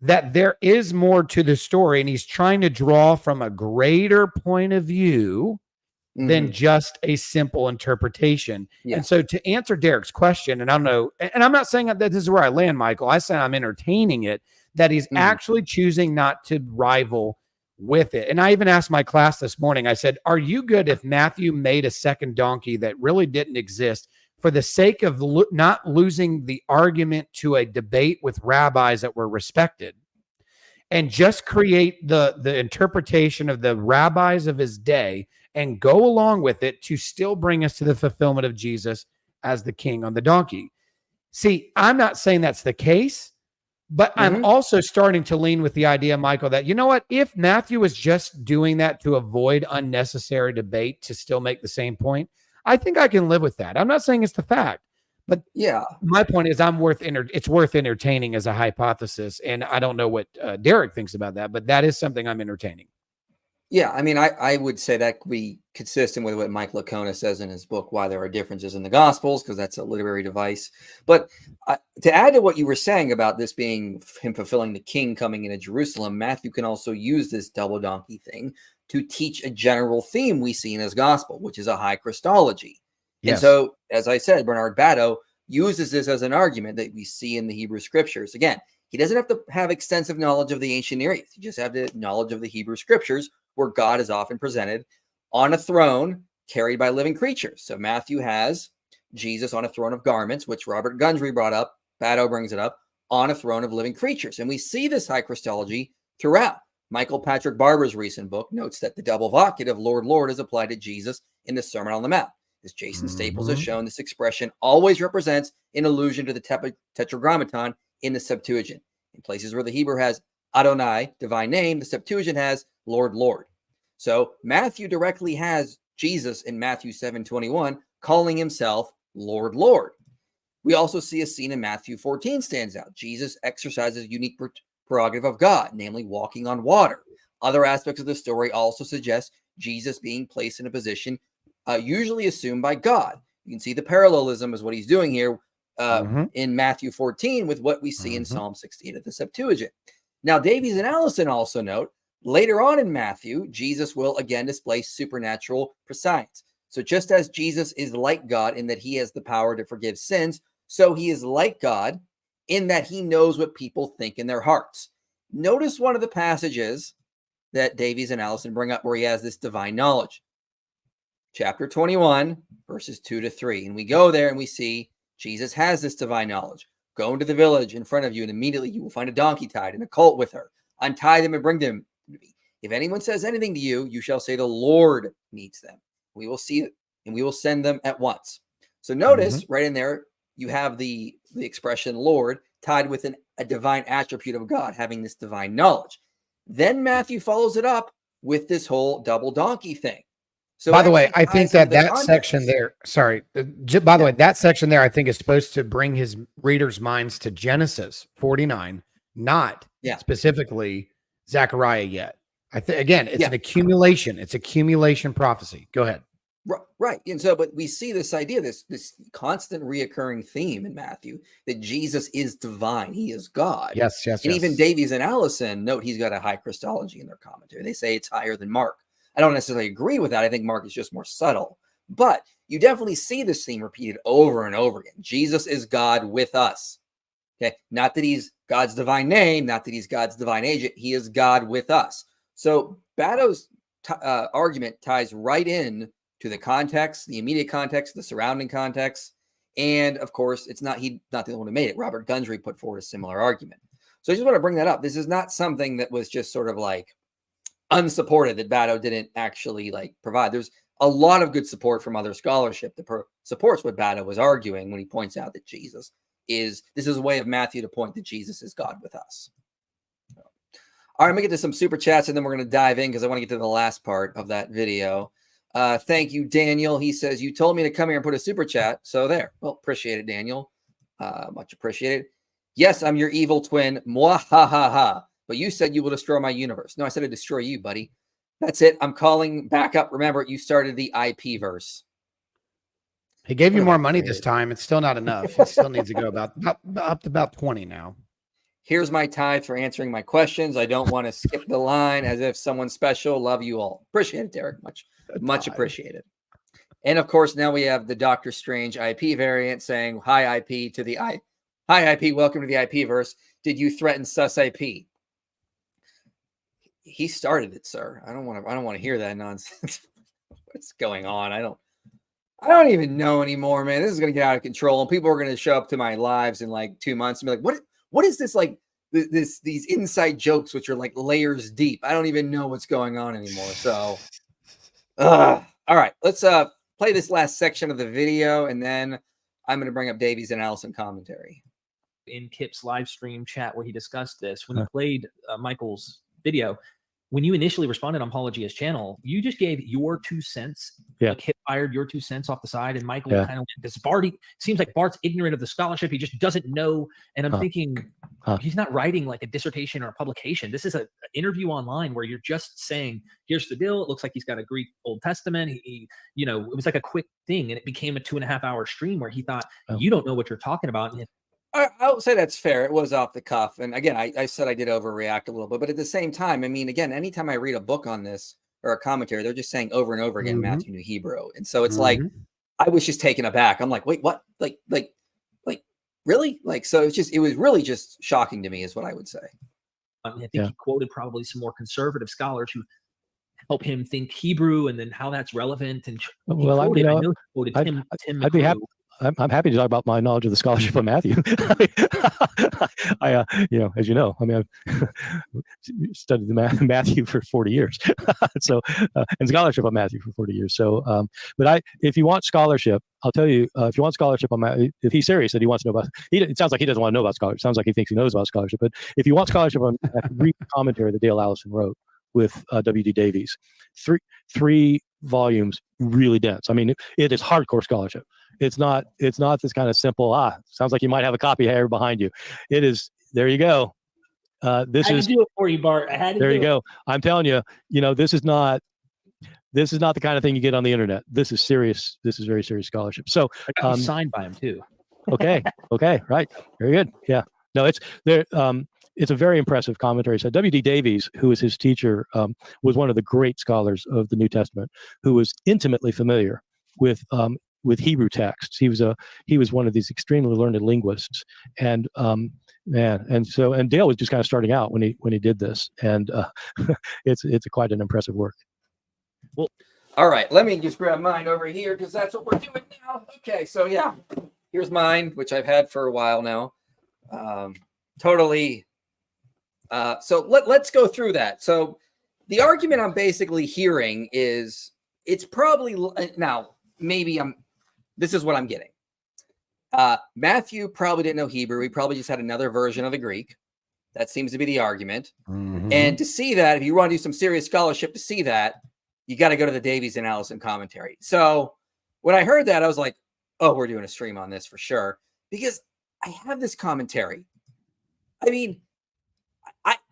that there is more to the story, and he's trying to draw from a greater point of view than just a simple interpretation. Yeah. And so to answer Derek's question, and I don't know, and I'm not saying that this is where I land, Michael. I say I'm entertaining it, that he's actually choosing not to rival with it. And I even asked my class this morning, I said, are you good if Matthew made a second donkey that really didn't exist for the sake of not losing the argument to a debate with rabbis that were respected, and just create the interpretation of the rabbis of his day and go along with it to still bring us to the fulfillment of Jesus as the king on the donkey? See, I'm not saying that's the case, but I'm also starting to lean with the idea, Michael, that, you know what, if Matthew was just doing that to avoid unnecessary debate to still make the same point, I think I can live with that. I'm not saying it's the fact, but yeah, my point is it's worth entertaining as a hypothesis. And I don't know what Derek thinks about that, but that is something I'm entertaining. Yeah, I mean, I would say that could be consistent with what Mike Licona says in his book, Why There Are Differences in the Gospels, because that's a literary device. But to add to what you were saying about this being him fulfilling the king coming into Jerusalem, Matthew can also use this double donkey thing to teach a general theme we see in his gospel, which is a high Christology. Yes. And so, as I said, Bernard Batto uses this as an argument that we see in the Hebrew scriptures. Again, he doesn't have to have extensive knowledge of the ancient Near East. He just have the knowledge of the Hebrew scriptures, where God is often presented on a throne carried by living creatures. So Matthew has Jesus on a throne of garments, which Robert Gundry brought up, Batto brings it up, on a throne of living creatures. And we see this high Christology throughout. Michael Patrick Barber's recent book notes that the double vocative Lord, Lord is applied to Jesus in the Sermon on the Mount. As Jason Staples has shown, this expression always represents an allusion to the Tetragrammaton in the Septuagint. In places where the Hebrew has Adonai, divine name, the Septuagint has Lord, Lord. So Matthew directly has Jesus in Matthew 7:21 calling himself Lord, Lord. We also see a scene in Matthew 14 stands out. Jesus exercises a unique prerogative of God, namely walking on water. Other aspects of the story also suggest Jesus being placed in a position usually assumed by God. You can see the parallelism is what he's doing here in Matthew 14 with what we see in Psalm 16 of the Septuagint. Now, Davies and Allison also note, later on in Matthew, Jesus will again display supernatural prescience. So just as Jesus is like God in that he has the power to forgive sins, so he is like God in that he knows what people think in their hearts. Notice one of the passages that Davies and Allison bring up where he has this divine knowledge. Chapter 21, verses 2-3. And we go there and we see Jesus has this divine knowledge. Go into the village in front of you, and immediately you will find a donkey tied and a colt with her. Untie them and bring them to me. If anyone says anything to you, you shall say the Lord needs them. We will see it, and we will send them at once. So notice right in there, you have the expression Lord tied with a divine attribute of God, having this divine knowledge. Then Matthew follows it up with this whole double donkey thing. So by the way, I think that context. section there, sorry, by the way, that section there, I think is supposed to bring his readers' minds to Genesis 49, not specifically Zechariah yet. Again, it's an accumulation. It's accumulation prophecy. Go ahead. Right. And so, but we see this idea, this constant reoccurring theme in Matthew that Jesus is divine. He is God. Yes. And even Davies and Allison note he's got a high Christology in their commentary. They say it's higher than Mark. I don't necessarily agree with that. I think Mark is just more subtle, but you definitely see this theme repeated over and over again. Jesus is God with us. Okay. Not that he's God's divine name, not that he's God's divine agent. He is God with us. So Batto's argument ties right in to the context, the immediate context, the surrounding context. And of course, it's not the only one who made it. Robert Gundry put forward a similar argument. So I just want to bring that up. This is not something that was just sort of like unsupported, that Batto didn't actually provide. There's a lot of good support from other scholarship that supports what Batto was arguing when he points out that this is a way of Matthew to point that Jesus is God with us. All right, I'm gonna get to some super chats and then we're gonna dive in because I want to get to the last part of that video. Thank you, Daniel. He says, you told me to come here and put a super chat. So there. Well, appreciate it, Daniel. Much appreciated. Yes, I'm your evil twin. Mwahaha. But you said you will destroy my universe. No, I said to destroy you, buddy. That's it. I'm calling back up. Remember, you started the IP verse. He gave you more money this time. It's still not enough. He still needs to go up to about 20 now. Here's my tithe for answering my questions. I don't want to skip the line as if someone's special. Love you all. Appreciate it, Derek. Much appreciated. And of course, now we have the Doctor Strange IP variant saying, hi IP to the hi IP, welcome to the IP verse. Did you threaten sus IP? He started it, sir. I don't want to hear that nonsense. What's going on? I don't even know anymore, man. This is going to get out of control, and people are going to show up to my lives in like 2 months and be like, what is this, like these inside jokes, which are like layers deep? I don't even know what's going on anymore. So, all right, let's play this last section of the video, and then I'm going to bring up Davies and Allison commentary. In Kip's live stream chat where he discussed this, when he played Michael's video, when you initially responded on Paulogia's channel, you just gave your 2 cents. Yeah. Like Kip fired your 2 cents off the side, and Michael Yeah. kind of went, Bart, seems like Bart's ignorant of the scholarship. He just doesn't know. And I'm thinking, he's not writing like a dissertation or a publication. This is an interview online where you're just saying, here's the deal. It looks like he's got a Greek Old Testament. He it was like a quick thing, and it became a 2.5-hour stream where he thought, you don't know what you're talking about. And I would say that's fair. It was off the cuff. And again, I said I did overreact a little bit, but at the same time, I mean, again, anytime I read a book on this or a commentary, they're just saying over and over again, Matthew knew Hebrew. And so it's like, I was just taken aback. I'm like, wait, what? Like, really? Like, so it was really just shocking to me is what I would say. I think he quoted probably some more conservative scholars who help him think Hebrew and then how that's relevant. And Well, quoted, I know he quoted Tim I'd be happy. McGrew. I'm happy to talk about my knowledge of the scholarship of Matthew. As you know, I mean, I've studied Matthew for 40 years, so and scholarship on Matthew for 40 years. So, if you want scholarship, I'll tell you, if you want scholarship on Matthew, if he's serious that he wants to know about, it sounds like he doesn't want to know about scholarship. It sounds like he thinks he knows about scholarship. But if you want scholarship on, read the commentary that Dale Allison wrote with W.D. Davies, three volumes, really dense. I mean, it is hardcore scholarship. It's not this kind of simple, sounds like you might have a copy here behind you. It is, there you go. This I is had to do it for you, Bart. I had to there do you go. I'm telling you, this is not the kind of thing you get on the internet. This is serious. This is very serious scholarship. So I got signed by him too. okay, right, very good. Yeah, no, it's there. It's a very impressive commentary. So W.D. Davies, who was his teacher, was one of the great scholars of the New Testament, who was intimately familiar with Hebrew texts. He was one of these extremely learned linguists, and Dale was just kind of starting out when he did this, and it's quite an impressive work. Well, all right, let me just grab mine over here because that's what we're doing now. Okay, so yeah, here's mine, which I've had for a while now. Totally. So let's go through that. So the argument I'm basically hearing is it's probably now maybe this is what I'm getting. Matthew probably didn't know Hebrew. He probably just had another version of the Greek. That seems to be the argument. And to see that, if you want to do some serious scholarship to see that, you got to go to the Davies and Allison commentary. So when I heard that, I was like, oh, we're doing a stream on this for sure. Because I have this commentary. I mean,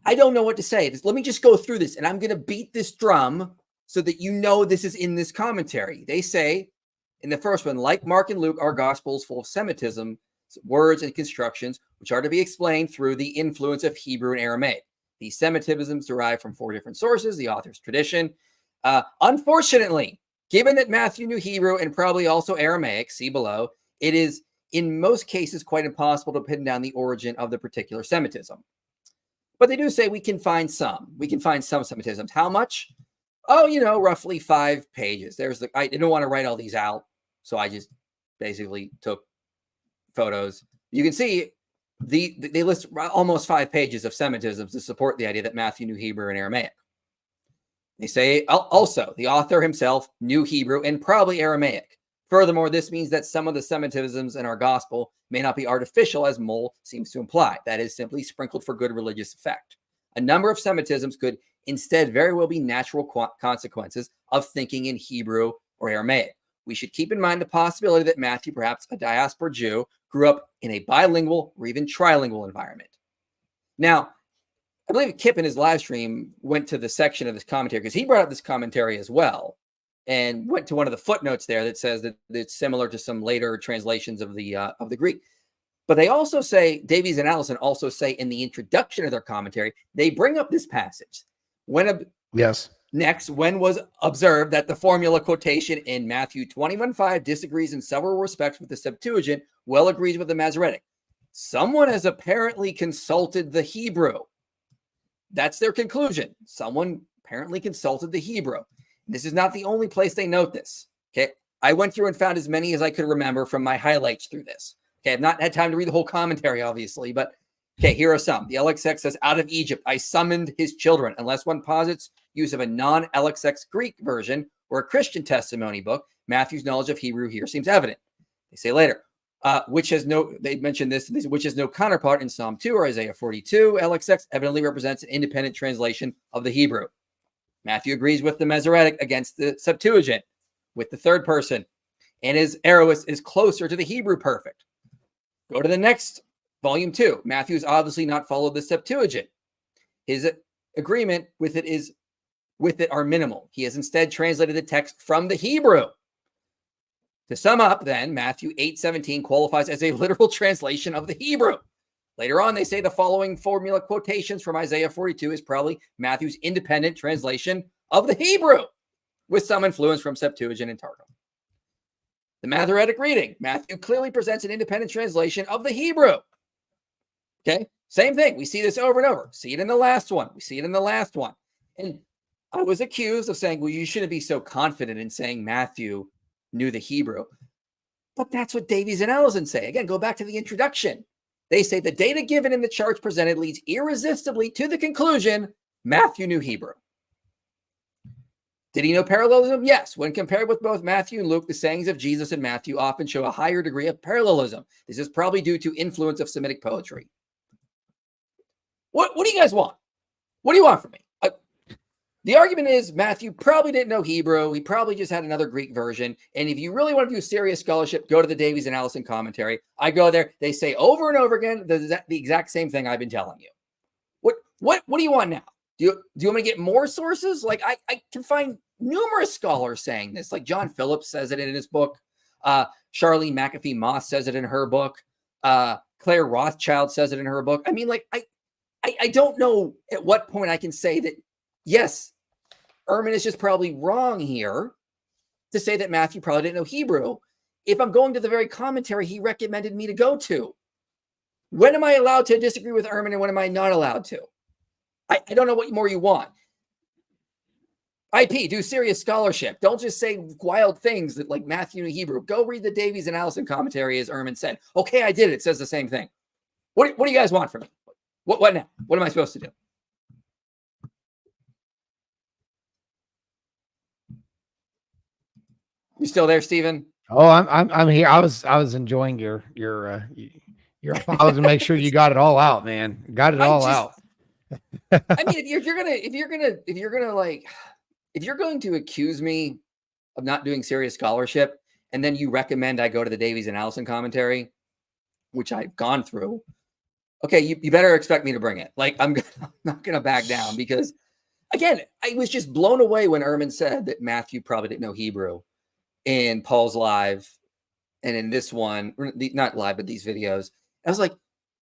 I don't know what to say. Let me just go through this, and I'm going to beat this drum so that you know this is in this commentary. They say in the first one, like Mark and Luke, our gospel is full of Semitism, words and constructions, which are to be explained through the influence of Hebrew and Aramaic. These Semitisms derive from 4 different sources, the author's tradition. Unfortunately, given that Matthew knew Hebrew and probably also Aramaic, see below, it is in most cases quite impossible to pin down the origin of the particular Semitism. But they do say we can find some. We can find some Semitisms. How much? Oh, roughly 5 pages. I didn't want to write all these out, so I just basically took photos. You can see they list almost 5 pages of Semitisms to support the idea that Matthew knew Hebrew and Aramaic. They say also the author himself knew Hebrew and probably Aramaic. Furthermore, this means that some of the Semitisms in our gospel may not be artificial, as Moll seems to imply. That is simply sprinkled for good religious effect. A number of Semitisms could instead very well be natural consequences of thinking in Hebrew or Aramaic. We should keep in mind the possibility that Matthew, perhaps a diaspora Jew, grew up in a bilingual or even trilingual environment. Now, I believe Kip in his live stream went to the section of this commentary because he brought up this commentary as well and went to one of the footnotes there that says that it's similar to some later translations of the Greek. But they also say, Davies and Allison also say in the introduction of their commentary, they bring up this passage. Yes. Next, when was observed that the formula quotation in Matthew 21:5 disagrees in several respects with the Septuagint, well agrees with the Masoretic. Someone has apparently consulted the Hebrew. That's their conclusion. Someone apparently consulted the Hebrew. This is not the only place they note this. Okay. I went through and found as many as I could remember from my highlights through this. Okay. I've not had time to read the whole commentary, obviously, but okay, here are some. The LXX says, out of Egypt, I summoned his children, unless one posits use of a non-LXX Greek version or a Christian testimony book. Matthew's knowledge of Hebrew here seems evident. They say later, they mentioned this, which has no counterpart in Psalm 2 or Isaiah 42. LXX evidently represents an independent translation of the Hebrew. Matthew agrees with the Masoretic against the Septuagint with the third person, and his aorist is closer to the Hebrew perfect. Go to the next, volume 2. Matthew's obviously not followed the Septuagint. His agreement with it are minimal. He has instead translated the text from the Hebrew. To sum up, then, Matthew 8:17 qualifies as a literal translation of the Hebrew. Later on, they say the following formula quotations from Isaiah 42 is probably Matthew's independent translation of the Hebrew, with some influence from Septuagint and Targum. The Masoretic reading, Matthew clearly presents an independent translation of the Hebrew. Okay, same thing. We see this over and over. See it in the last one. We see it in the last one. And I was accused of saying, well, you shouldn't be so confident in saying Matthew knew the Hebrew. But that's what Davies and Allison say. Again, go back to the introduction. They say the data given in the charts presented leads irresistibly to the conclusion Matthew knew Hebrew. Did he know parallelism? Yes. When compared with both Matthew and Luke, the sayings of Jesus and Matthew often show a higher degree of parallelism. This is probably due to influence of Semitic poetry. What do you guys want? What do you want from me? The argument is Matthew probably didn't know Hebrew. He probably just had another Greek version. And if you really want to do serious scholarship, go to the Davies and Allison commentary. I go there. They say over and over again the exact same thing I've been telling you. What do you want now? Do you want me to get more sources? Like I can find numerous scholars saying this. Like John Phillips says it in his book. Charlene McAfee Moss says it in her book. Claire Rothschild says it in her book. I mean, like I don't know at what point I can say that, yes, Ehrman is just probably wrong here to say that Matthew probably didn't know Hebrew. If I'm going to the very commentary he recommended me to go to, when am I allowed to disagree with Ehrman and when am I not allowed to? I don't know what more you want. IP, do serious scholarship. Don't just say wild things that like Matthew knew Hebrew. Go read the Davies and Allison commentary as Ehrman said. Okay, I did it. It says the same thing. What do you guys want from me? What now? What am I supposed to do? You still there, Stephen? Oh, I'm here. I was enjoying your follows to make sure you got it all out, man. Got it all out. I mean, if you're going to accuse me of not doing serious scholarship, and then you recommend I go to the Davies and Allison commentary, which I've gone through, okay, you better expect me to bring it. Like I'm not going to back down because, again, I was just blown away when Ehrman said that Matthew probably didn't know Hebrew in Paul's live and in this one, not live, but these videos. I was like,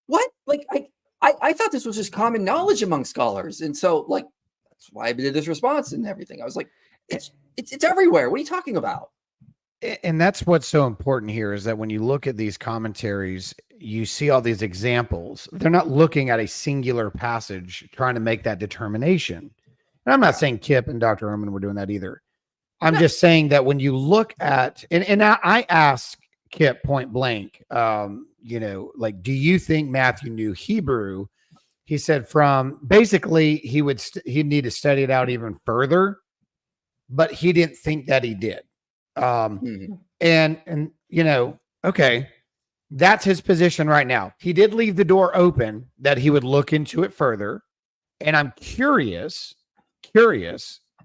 what? Like I thought this was just common knowledge among scholars. And so like, that's why I did this response and everything. I was like, it's everywhere. What are you talking about? And that's what's so important here is that when you look at these commentaries, you see all these examples. They're not looking at a singular passage trying to make that determination. And I'm not saying Kip and Dr. Ehrman were doing that either. I'm just saying that when you look at, and I asked Kip point blank, like, do you think Matthew knew Hebrew? He said from basically he'd need to study it out even further, but he didn't think that he did. And okay, that's his position right now. He did leave the door open that he would look into it further. And I'm curious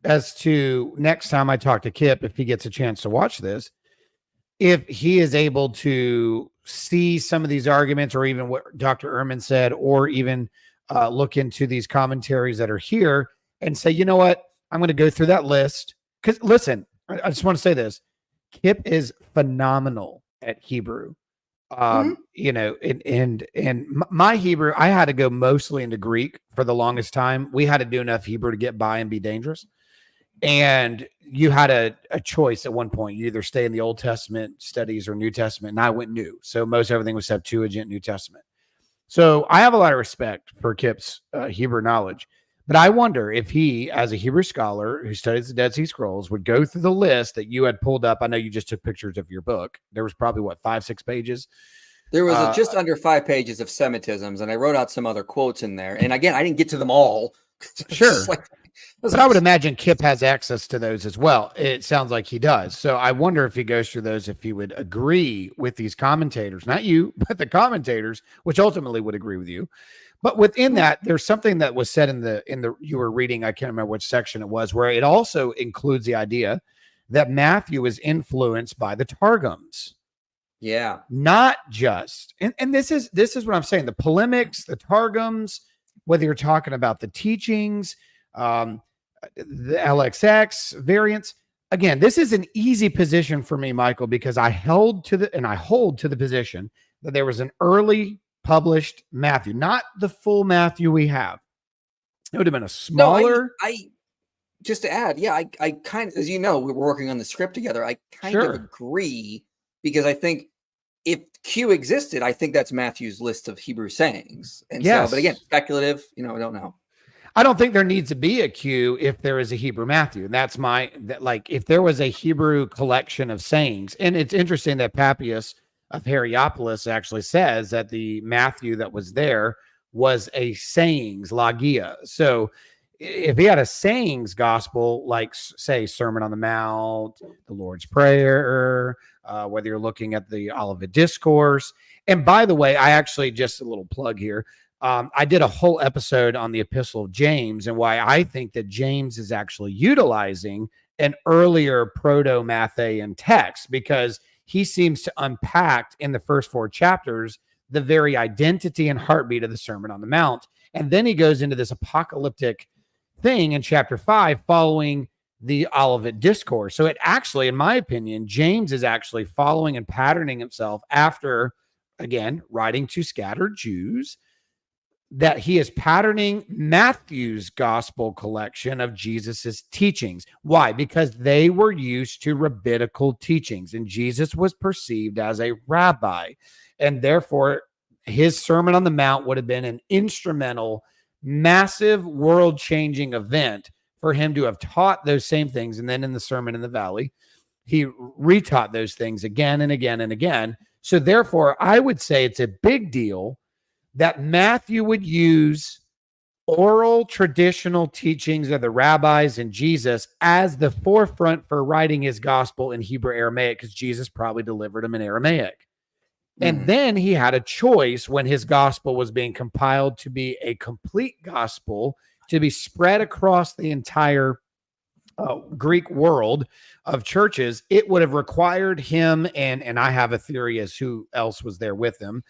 as to next time I talk to Kip, if he gets a chance to watch this, if he is able to see some of these arguments or even what Dr. Ehrman said, or even look into these commentaries that are here and say, you know what, I'm going to go through that list. Because listen, I just want to say this. Kip is phenomenal at Hebrew. You know, and my Hebrew, I had to go mostly into Greek for the longest time. We had to do enough Hebrew to get by and be dangerous. And you had a choice at one point. You either stay in the Old Testament studies or New Testament. And I went new. So most everything was Septuagint, New Testament. So I have a lot of respect for Kip's Hebrew knowledge. But I wonder if he, as a Hebrew scholar who studies the Dead Sea Scrolls, would go through the list that you had pulled up. I know you just took pictures of your book. There was probably, 5-6 pages? There was just under 5 pages of Semitisms, and I wrote out some other quotes in there. And again, I didn't get to them all. Sure. But I would imagine Kip has access to those as well. It sounds like he does. So I wonder if he goes through those, if he would agree with these commentators, not you, but the commentators, which ultimately would agree with you. But within that, there's something that was said in the you were reading, I can't remember which section it was, where it also includes the idea that Matthew is influenced by the Targums. Yeah. Not just, and this is what I'm saying, the polemics, the Targums, whether you're talking about the teachings, the LXX variants. Again, this is an easy position for me, Michael, because I hold to the position that there was an early published Matthew, not the full Matthew we have. It would have been a smaller. No, I just to add, yeah, I kind of, as you know, we were working on the script together. I kind of agree, because I think if Q existed, I think that's Matthew's list of Hebrew sayings. And so, but again, speculative, I don't know. I don't think there needs to be a Q if there is a Hebrew Matthew. And that's if there was a Hebrew collection of sayings. And it's interesting that Papias of Hierapolis actually says that the Matthew that was there was a sayings, logia. So if he had a sayings gospel, like say Sermon on the Mount, the Lord's Prayer, whether you're looking at the Olivet Discourse. And by the way, I actually, just a little plug here, I did a whole episode on the Epistle of James and why I think that James is actually utilizing an earlier Proto-Matthean text, because he seems to unpack in the first 4 chapters the very identity and heartbeat of the Sermon on the Mount. And then he goes into this apocalyptic thing in chapter 5 following the Olivet Discourse. So it actually, in my opinion, James is actually following and patterning himself after, again, writing to scattered Jews, that he is patterning Matthew's gospel collection of Jesus's teachings. Why? Because they were used to rabbinical teachings, and Jesus was perceived as a rabbi. And therefore, his Sermon on the Mount would have been an instrumental, massive, world-changing event for him to have taught those same things. And then in the Sermon in the Valley, he retaught those things again and again and again. So therefore, I would say it's a big deal that Matthew would use oral traditional teachings of the rabbis and Jesus as the forefront for writing his gospel in Hebrew Aramaic, because Jesus probably delivered them in Aramaic. And then he had a choice when his gospel was being compiled to be a complete gospel, to be spread across the entire Greek world of churches. It would have required him, and I have a theory as who else was there with him.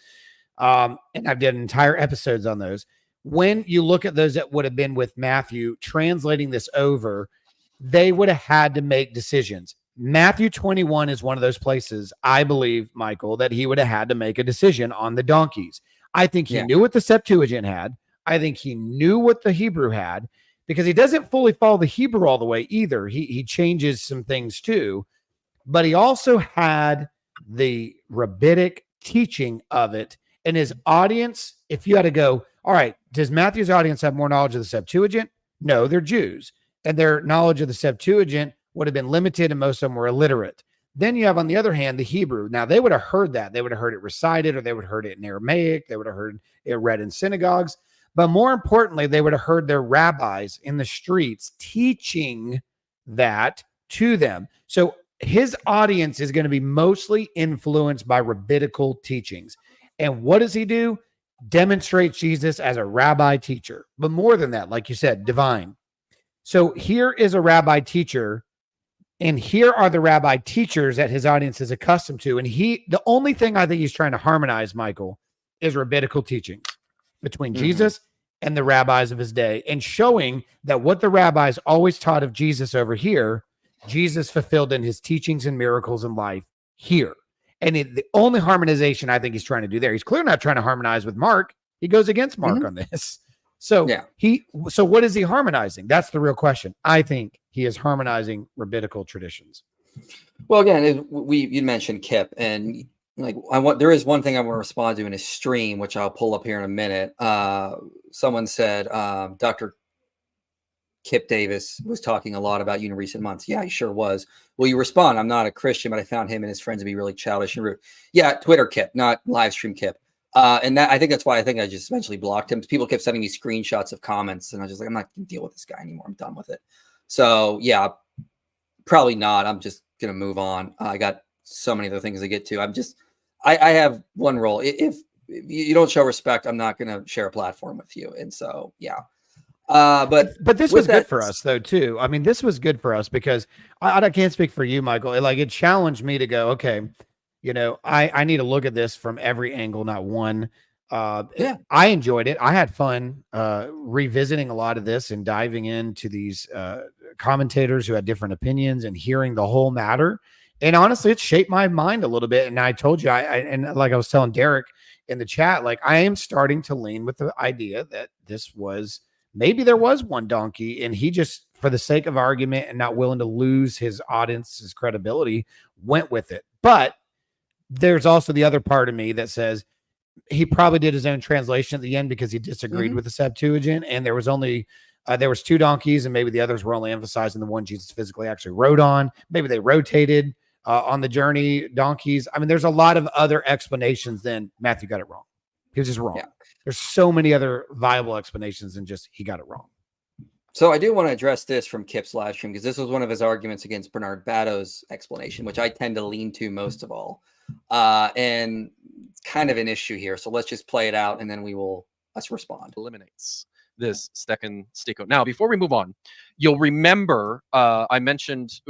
And I've done entire episodes on those. When you look at those that would have been with Matthew translating this over, they would have had to make decisions. Matthew 21 is one of those places, I believe, Michael, that he would have had to make a decision on the donkeys. I think he knew what the Septuagint had. I think he knew what the Hebrew had, because he doesn't fully follow the Hebrew all the way either. He changes some things too, but he also had the rabbinic teaching of it. And his audience, if you had to go, all right, does Matthew's audience have more knowledge of the Septuagint? No, they're Jews. And their knowledge of the Septuagint would have been limited, and most of them were illiterate. Then you have, on the other hand, the Hebrew. Now, they would have heard that. They would have heard it recited, or they would have heard it in Aramaic. They would have heard it read in synagogues. But more importantly, they would have heard their rabbis in the streets teaching that to them. So his audience is going to be mostly influenced by rabbinical teachings. And what does he do? Demonstrate Jesus as a rabbi teacher. But more than that, like you said, divine. So here is a rabbi teacher, and here are the rabbi teachers that his audience is accustomed to. And the only thing I think he's trying to harmonize, Michael, is rabbinical teachings between Jesus and the rabbis of his day, and showing that what the rabbis always taught of Jesus over here, Jesus fulfilled in his teachings and miracles in life here. And the only harmonization I think he's trying to do there, he's clearly not trying to harmonize with Mark. He goes against Mark on this. So so what is he harmonizing? That's the real question. I think he is harmonizing rabbinical traditions. Well, again, you mentioned Kip, and like there is one thing I want to respond to in his stream, which I'll pull up here in a minute. Someone said Dr. Kip Davis was talking a lot about you in recent months. Yeah, he sure was. Will you respond? I'm not a Christian, but I found him and his friends to be really childish and rude. Yeah, Twitter Kip, not live stream Kip. And that I think that's why I just eventually blocked him. People kept sending me screenshots of comments, and I was just like, I'm not going to deal with this guy anymore. I'm done with it. So yeah, probably not. I'm just going to move on. I got so many other things to get to. I have one rule. If you don't show respect, I'm not going to share a platform with you. And so, yeah. But this was good for us though, too. I mean, this was good for us because I can't speak for you, Michael. It challenged me to go, okay, I need to look at this from every angle, not one. I enjoyed it. I had fun revisiting a lot of this and diving into these commentators who had different opinions and hearing the whole matter. And honestly, it shaped my mind a little bit. And I told you, and like I was telling Derek in the chat, like I am starting to lean with the idea that maybe there was one donkey, and he just, for the sake of argument and not willing to lose his audience's credibility, went with it. But there's also the other part of me that says he probably did his own translation at the end because he disagreed with the Septuagint, and there was only there was two donkeys, and maybe the others were only emphasizing the one Jesus physically actually rode on. Maybe they rotated on the journey donkeys. I mean, there's a lot of other explanations than Matthew got it wrong. He was just wrong. Yeah. There's so many other viable explanations than just he got it wrong. So I do want to address this from Kip's live stream, because this was one of his arguments against Bernard Batto's explanation, which I tend to lean to most of all. And kind of an issue here. So let's just play it out, and then let's respond. Eliminates this second stiko. Now, before we move on, you'll remember I mentioned,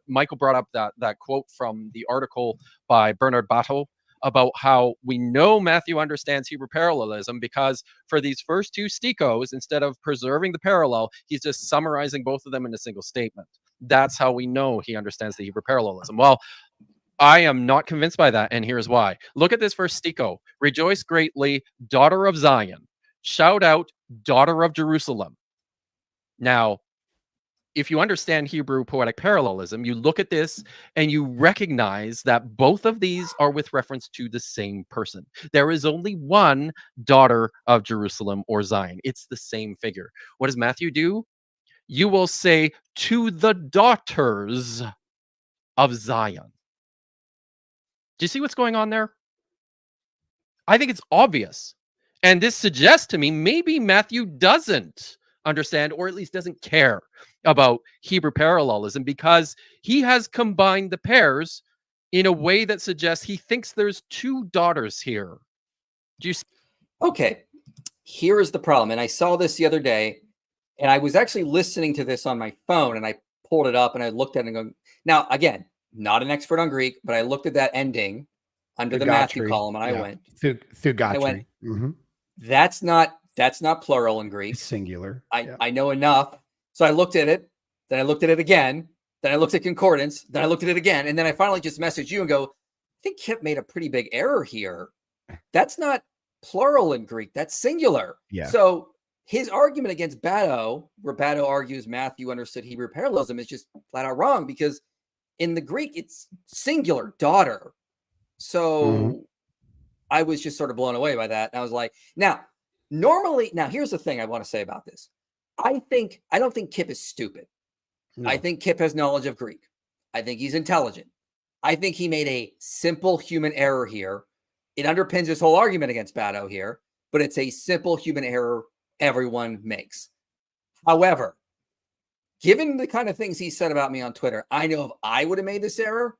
Michael brought up that quote from the article by Bernard Batto about how we know Matthew understands Hebrew parallelism because for these first two stikos, instead of preserving the parallel, he's just summarizing both of them in a single statement. That's how we know he understands the Hebrew parallelism. Well, I am not convinced by that, and here's why. Look at this first stiko. Rejoice greatly, daughter of Zion. Shout out, daughter of Jerusalem. Now, if you understand Hebrew poetic parallelism, you look at this and you recognize that both of these are with reference to the same person. There is only one daughter of Jerusalem or Zion. It's the same figure. What does Matthew do? You will say, to the daughters of Zion. Do you see what's going on there? I think it's obvious. And this suggests to me maybe Matthew doesn't understand, or at least doesn't care about Hebrew parallelism, because he has combined the pairs in a way that suggests he thinks there's two daughters here. Do you see? Okay, here is the problem. And I saw this the other day, and I was actually listening to this on my phone, and I pulled it up and I looked at it and going, now, again, not an expert on Greek, but I looked at that ending under the Matthew column, and I went, Thugatry. That's not plural in Greek. It's singular. I know enough. So I looked at it, then I looked at it again, then I looked at concordance, then I looked at it again, and then I finally just messaged you and go, I think Kip made a pretty big error here. That's not plural in Greek. That's singular. Yeah. So his argument against Batto, where Batto argues Matthew understood Hebrew parallelism, is just flat out wrong, because in the Greek, it's singular, daughter. So I was just sort of blown away by that. And I was like, now, here's the thing I want to say about this. I don't think Kip is stupid. No. I think Kip has knowledge of Greek. I think he's intelligent. I think he made a simple human error here. It underpins his whole argument against Batto here, but it's a simple human error everyone makes. However, given the kind of things he said about me on Twitter, I know if I would have made this error,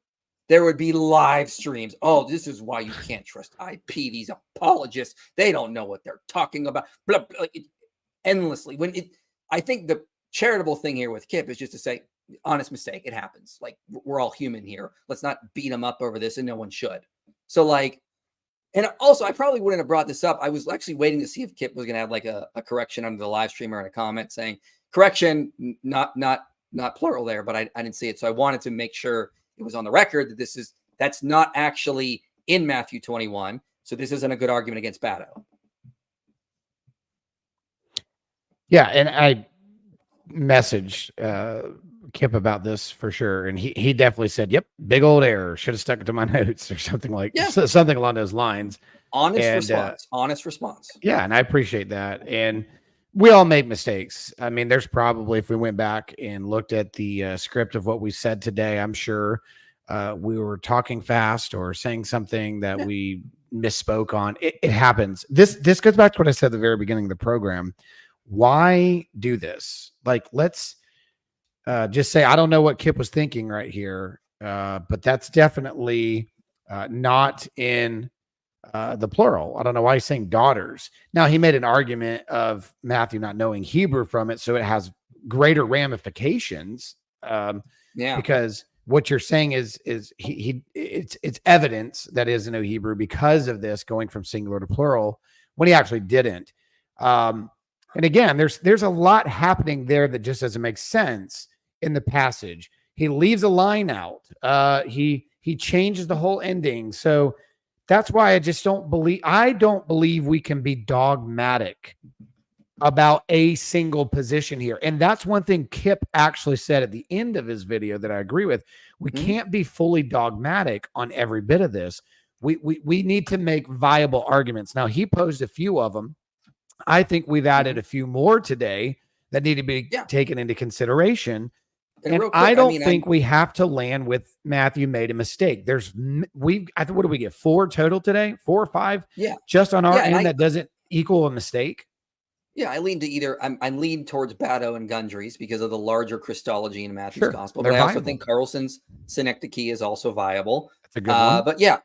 there would be live streams. Oh, this is why you can't trust IP. These apologists, they don't know what they're talking about. Blah, blah, endlessly. I think the charitable thing here with Kip is just to say, honest mistake. It happens. Like, we're all human here. Let's not beat him up over this, and no one should. So, like, and also, I probably wouldn't have brought this up. I was actually waiting to see if Kip was going to have like a correction under the live stream or in a comment saying correction, not plural there, but I didn't see it. So I wanted to make sure it was on the record that this is That's not actually in Matthew 21. So this isn't a good argument against Batto. Yeah, and I messaged Kip about this for sure, and he definitely said, "Yep, big old error. Should have stuck it to my notes or something like something along those lines." Honest response. Yeah, and I appreciate that. And we all make mistakes. I mean, there's probably, if we went back and looked at the script of what we said today, I'm sure we were talking fast or saying something that we misspoke on. It happens. This goes back to what I said at the very beginning of the program. Why do this? Like, let's just say, I don't know what Kip was thinking right here, but that's definitely not in the plural. I don't know why he's saying daughters. Now, he made an argument of Matthew not knowing Hebrew from it, so it has greater ramifications. Because what you're saying is it's evidence that is no Hebrew because of this going from singular to plural when he actually didn't. And again, there's a lot happening there that just doesn't make sense in the passage. He leaves a line out. He changes the whole ending. So that's why I don't believe we can be dogmatic about a single position here. And that's one thing Kip actually said at the end of his video that I agree with. We can't be fully dogmatic on every bit of this. We need to make viable arguments. Now, he posed a few of them. I think we've added a few more today that need to be taken into consideration. And I don't think we have to land with Matthew made a mistake. What do we get? 4 total today? 4 or 5? Yeah. Just on our end, that doesn't equal a mistake. Yeah, I lean to either. I lean towards Batto and Gundry's because of the larger Christology in Matthew's gospel. But I also think Carlson's synecdoche is also viable. That's a good one. But yeah,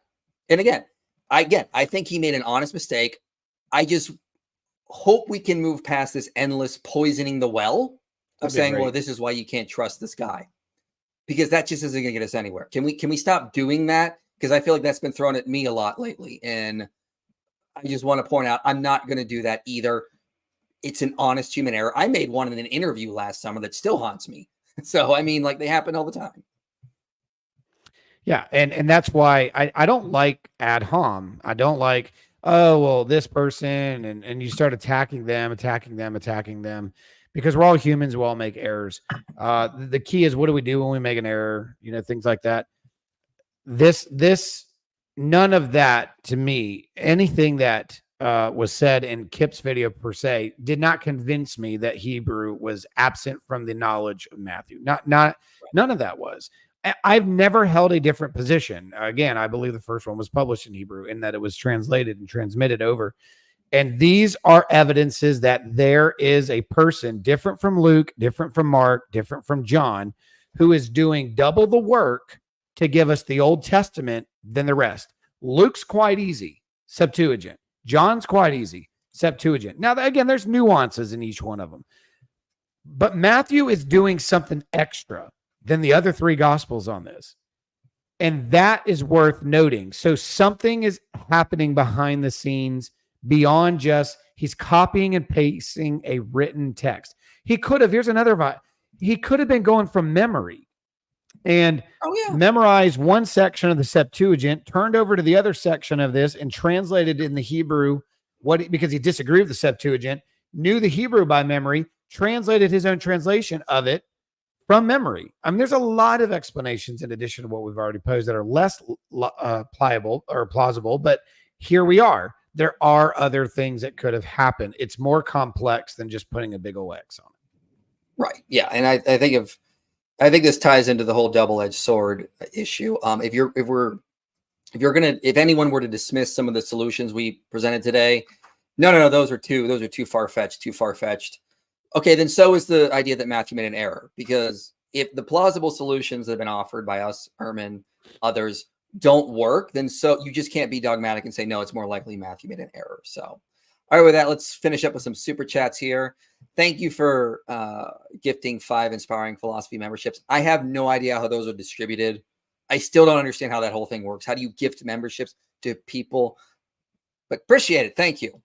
and again, I think he made an honest mistake. I just hope we can move past this endless poisoning the well of saying, well, this is why you can't trust this guy, because that just isn't going to get us anywhere. Can we stop doing that? Because I feel like that's been thrown at me a lot lately. And I just want to point out, I'm not going to do that either. It's an honest human error. I made one in an interview last summer that still haunts me. So, I mean, like, they happen all the time. Yeah. And that's why I don't like ad hom. I don't like, oh, well, this person, and you start attacking them, because we're all humans. We all make errors. The key is, what do we do when we make an error? You know, things like that. None of that, to me, anything that was said in Kip's video per se, did not convince me that Hebrew was absent from the knowledge of Matthew. None of that was. I've never held a different position. Again, I believe the first one was published in Hebrew, in that it was translated and transmitted over. And these are evidences that there is a person different from Luke, different from Mark, different from John, who is doing double the work to give us the Old Testament than the rest. Luke's quite easy, Septuagint. John's quite easy, Septuagint. Now, again, there's nuances in each one of them. But Matthew is doing something extra than the other 3 gospels on this. And that is worth noting. So something is happening behind the scenes beyond just he's copying and pasting a written text. He could have, here's another, he could have been going from memory and memorized one section of the Septuagint, turned over to the other section of this and translated in the Hebrew, because he disagreed with the Septuagint, knew the Hebrew by memory, translated his own translation of it from memory. I mean, there's a lot of explanations in addition to what we've already posed that are less pliable or plausible, but here we are. There are other things that could have happened. It's more complex than just putting a big old X on it. Right. Yeah. And I think this ties into the whole double-edged sword issue. If anyone were to dismiss some of the solutions we presented today, no, those are too far-fetched. Okay, then so is the idea that Matthew made an error, because if the plausible solutions that have been offered by us, Ehrman, others, don't work, then so you just can't be dogmatic and say, no, it's more likely Matthew made an error. So, all right, with that, let's finish up with some super chats here. Thank you for gifting 5 inspiring philosophy memberships. I have no idea how those are distributed. I still don't understand how that whole thing works. How do you gift memberships to people? But appreciate it. Thank you.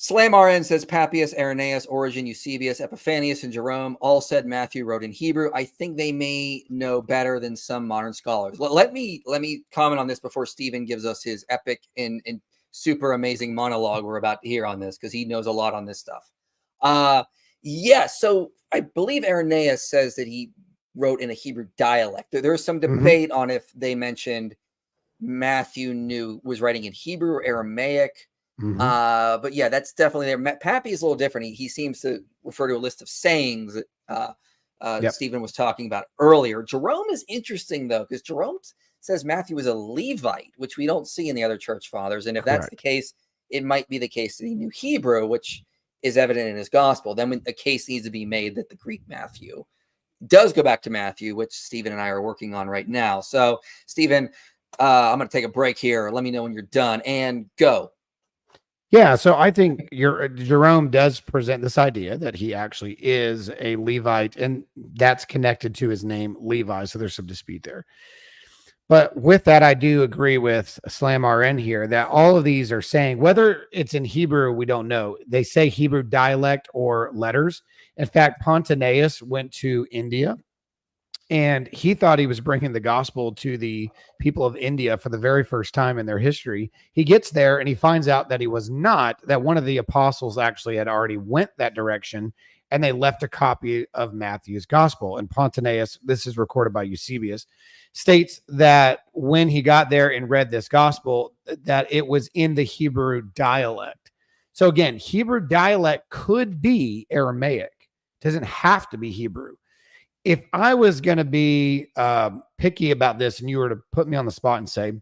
Slam RN says Papias, Irenaeus, Origen, Eusebius, Epiphanius, and Jerome all said Matthew wrote in Hebrew. I think they may know better than some modern scholars. Let me comment on this before Stephen gives us his epic and super amazing monologue we're about to hear on this, because he knows a lot on this stuff. So I believe Irenaeus says that he wrote in a Hebrew dialect. There's some debate on if they mentioned Matthew was writing in Hebrew or Aramaic. But yeah, that's definitely there. Pappy is a little different. He seems to refer to a list of sayings that Stephen was talking about earlier. Jerome is interesting, though, because Jerome says Matthew was a Levite, which we don't see in the other church fathers. And if that's the case, it might be the case that he knew Hebrew, which is evident in his gospel. Then when a case needs to be made that the Greek Matthew does go back to Matthew, which Stephen and I are working on right now. So, Stephen, I'm going to take a break here. Let me know when you're done and go. Yeah, so I think Jerome does present this idea that he actually is a Levite, and that's connected to his name, Levi. So there's some dispute there. But with that, I do agree with Slam RN here that all of these are saying, whether it's in Hebrew, we don't know. They say Hebrew dialect or letters. In fact, Pontiaeus went to India, and he thought he was bringing the gospel to the people of India for the very first time in their history. He gets there and he finds out that he was not, that one of the apostles actually had already went that direction, and they left a copy of Matthew's gospel. And Pontiaeus, this is recorded by Eusebius, states that when he got there and read this gospel, that it was in the Hebrew dialect. So again, Hebrew dialect could be Aramaic. It doesn't have to be Hebrew. If I was going to be picky about this and you were to put me on the spot and say,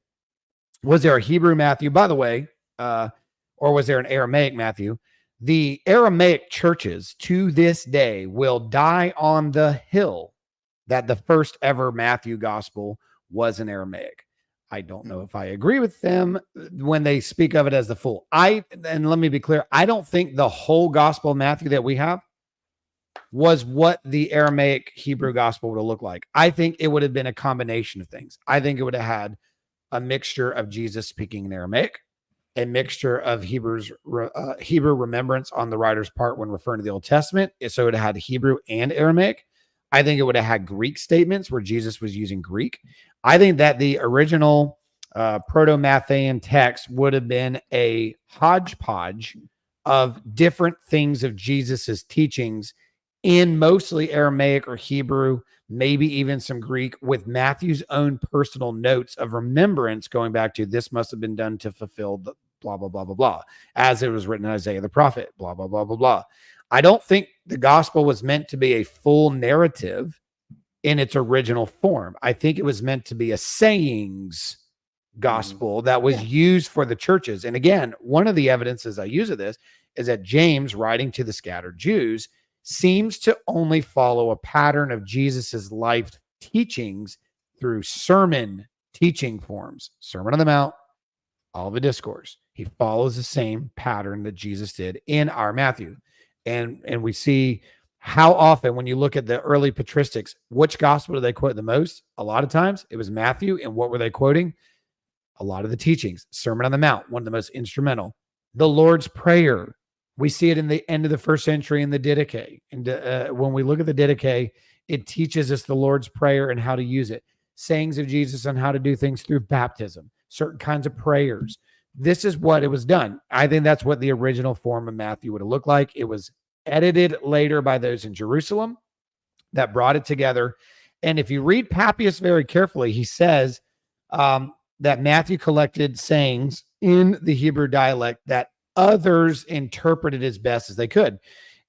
was there a Hebrew Matthew, by the way, or was there an Aramaic Matthew? The Aramaic churches to this day will die on the hill that the first ever Matthew gospel was in Aramaic. I don't know if I agree with them when they speak of it as the full. And let me be clear, I don't think the whole gospel of Matthew that we have was what the Aramaic Hebrew gospel would have looked like. I think it would have been a combination of things. I think it would have had a mixture of Jesus speaking in Aramaic, a mixture of Hebrew remembrance on the writer's part when referring to the Old Testament. So it would have had Hebrew and Aramaic. I think it would have had Greek statements where Jesus was using Greek. I think that the original Proto-Matthean text would have been a hodgepodge of different things of Jesus's teachings in mostly Aramaic or Hebrew, maybe even some Greek, with Matthew's own personal notes of remembrance going back to this must have been done to fulfill the blah, blah, blah, blah, blah, as it was written in Isaiah the prophet, blah, blah, blah, blah, blah. I don't think the gospel was meant to be a full narrative in its original form. I think it was meant to be a sayings gospel that was used for the churches. And again, one of the evidences I use of this is that James, writing to the scattered Jews, seems to only follow a pattern of Jesus's life teachings through sermon teaching forms. Sermon on the Mount, Olivet Discourse. He follows the same pattern that Jesus did in our Matthew. And we see how often, when you look at the early patristics, which gospel do they quote the most? A lot of times it was Matthew. And what were they quoting? A lot of the teachings. Sermon on the Mount, one of the most instrumental. The Lord's Prayer. We see it in the end of the first century in the Didache. And when we look at the Didache, it teaches us the Lord's Prayer and how to use it. Sayings of Jesus on how to do things through baptism, certain kinds of prayers. This is what it was done. I think that's what the original form of Matthew would have looked like. It was edited later by those in Jerusalem that brought it together. And if you read Papias very carefully, he says that Matthew collected sayings in the Hebrew dialect that others interpreted as best as they could.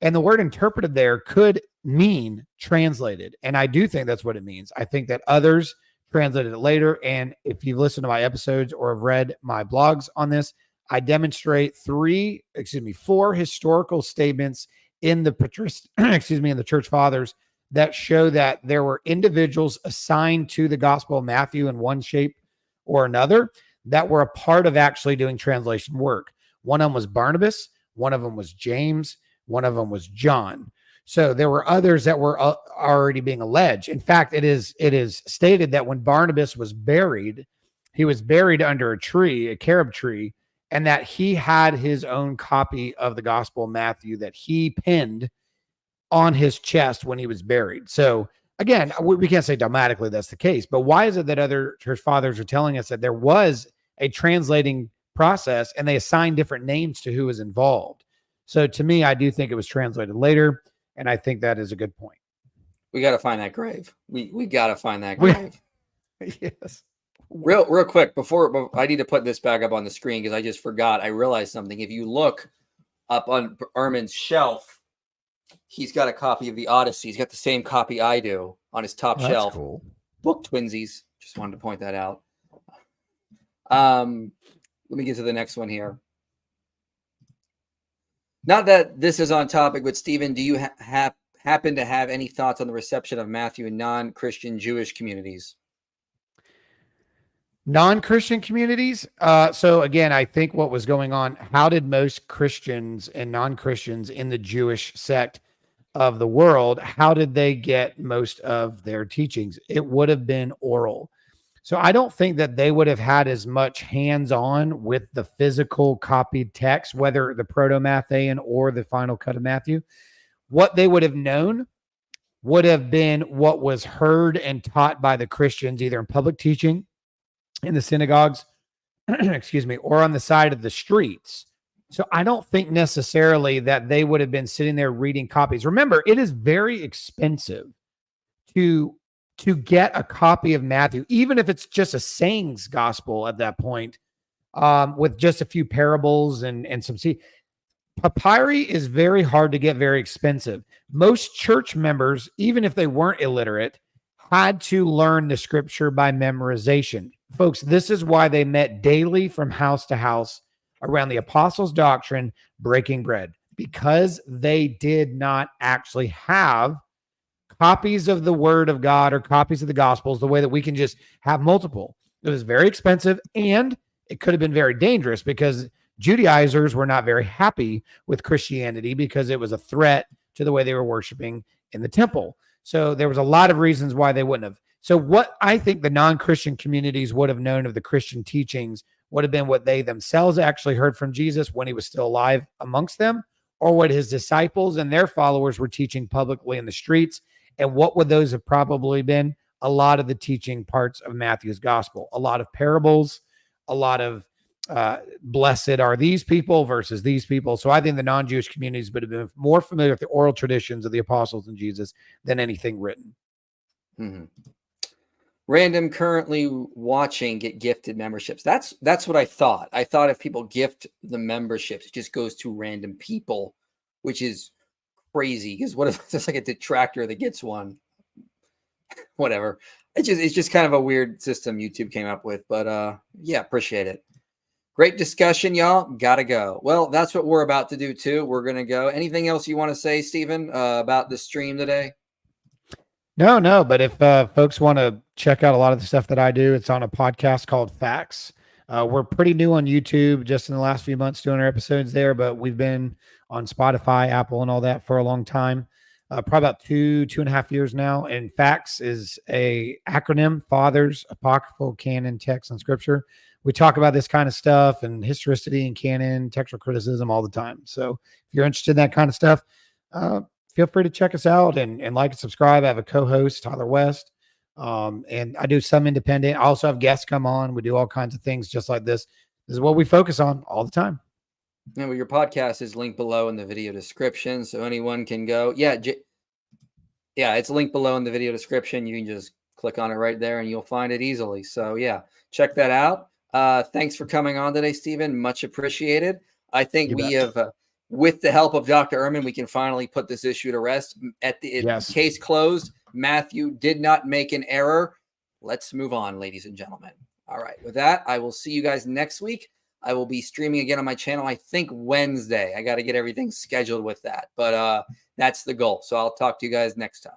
And the word interpreted there could mean translated. And I do think that's what it means. I think that others translated it later. And if you've listened to my episodes or have read my blogs on this, I demonstrate four historical statements in the in the church fathers that show that there were individuals assigned to the Gospel of Matthew in one shape or another that were a part of actually doing translation work. One of them was Barnabas, one of them was James, one of them was John. So there were others that were already being alleged. In fact, it is stated that when Barnabas was buried, he was buried under a tree, a carob tree, and that he had his own copy of the Gospel of Matthew that he pinned on his chest when he was buried. So again, we can't say dogmatically that's the case, but why is it that other church fathers are telling us that there was a translating process and they assigned different names to who was involved? So to me, I do think it was translated later, and I think that is a good point. We got to find that grave. We got to find that grave. Yes. Real quick, before I need to put this back up on the screen because I just forgot. I realized something. If you look up on Ehrman's shelf, he's got a copy of the Odyssey. He's got the same copy I do on his top shelf. Cool. Book twinsies. Just wanted to point that out. Let me get to the next one here. Not that this is on topic, but Stephen, do you happen to have any thoughts on the reception of Matthew in non-Christian Jewish communities? Non-Christian communities. So again, I think what was going on, how did most Christians and non-Christians in the Jewish sect of the world, how did they get most of their teachings? It would have been oral. So I don't think that they would have had as much hands-on with the physical copied text, whether the Proto-Matthean or the final cut of Matthew. What they would have known would have been what was heard and taught by the Christians, either in public teaching, in the synagogues, excuse me, or on the side of the streets. So I don't think necessarily that they would have been sitting there reading copies. Remember, it is very expensive to get a copy of Matthew, even if it's just a sayings gospel at that point, with just a few parables and some. See, papyri is very hard to get, very expensive. Most church members, even if they weren't illiterate, had to learn the scripture by memorization. Folks, this is why they met daily from house to house around the apostles' doctrine, breaking bread, because they did not actually have copies of the word of God or copies of the gospels the way that we can just have multiple. It was very expensive, and it could have been very dangerous because Judaizers were not very happy with Christianity because it was a threat to the way they were worshiping in the temple. So there was a lot of reasons why they wouldn't have. So what I think the non-Christian communities would have known of the Christian teachings would have been what they themselves actually heard from Jesus when he was still alive amongst them, or what his disciples and their followers were teaching publicly in the streets. And what would those have probably been? A lot of the teaching parts of Matthew's gospel, a lot of parables, a lot of blessed are these people versus these people. So I think the non-Jewish communities would have been more familiar with the oral traditions of the apostles and Jesus than anything written. Mm-hmm. Random currently watching get gifted memberships. That's what I thought. I thought if people gift the memberships, it just goes to random people, which is crazy. Because what if it's like a detractor that gets one? Whatever. It's just kind of a weird system YouTube came up with. But yeah, appreciate it. Great discussion, y'all. Gotta go. Well, that's what we're about to do too. We're gonna go. Anything else you want to say, Stephen, about the stream today? No. But if folks want to check out a lot of the stuff that I do, it's on a podcast called Facts. We're pretty new on YouTube, just in the last few months doing our episodes there, but we've been on Spotify, Apple, and all that for a long time. Probably about 2.5 years now. And Facts is a acronym: Fathers, Apocryphal, Canon, Text, and Scripture. We talk about this kind of stuff and historicity and canon, textual criticism all the time. So if you're interested in that kind of stuff, feel free to check us out and like and subscribe. I have a co-host, Tyler West, and I do some independent. I also have guests come on. We do all kinds of things just like this. This is what we focus on all the time. Yeah, well, your podcast is linked below in the video description, so anyone can go. Yeah, it's linked below in the video description. You can just click on it right there, and you'll find it easily. So yeah, check that out. Thanks for coming on today, Stephen. Much appreciated. I think we have, with the help of Dr. Ehrman, we can finally put this issue to rest. Case closed. Matthew did not make an error. Let's move on, ladies and gentlemen. All right. With that, I will see you guys next week. I will be streaming again on my channel, I think Wednesday. I got to get everything scheduled with that, but that's the goal. So I'll talk to you guys next time.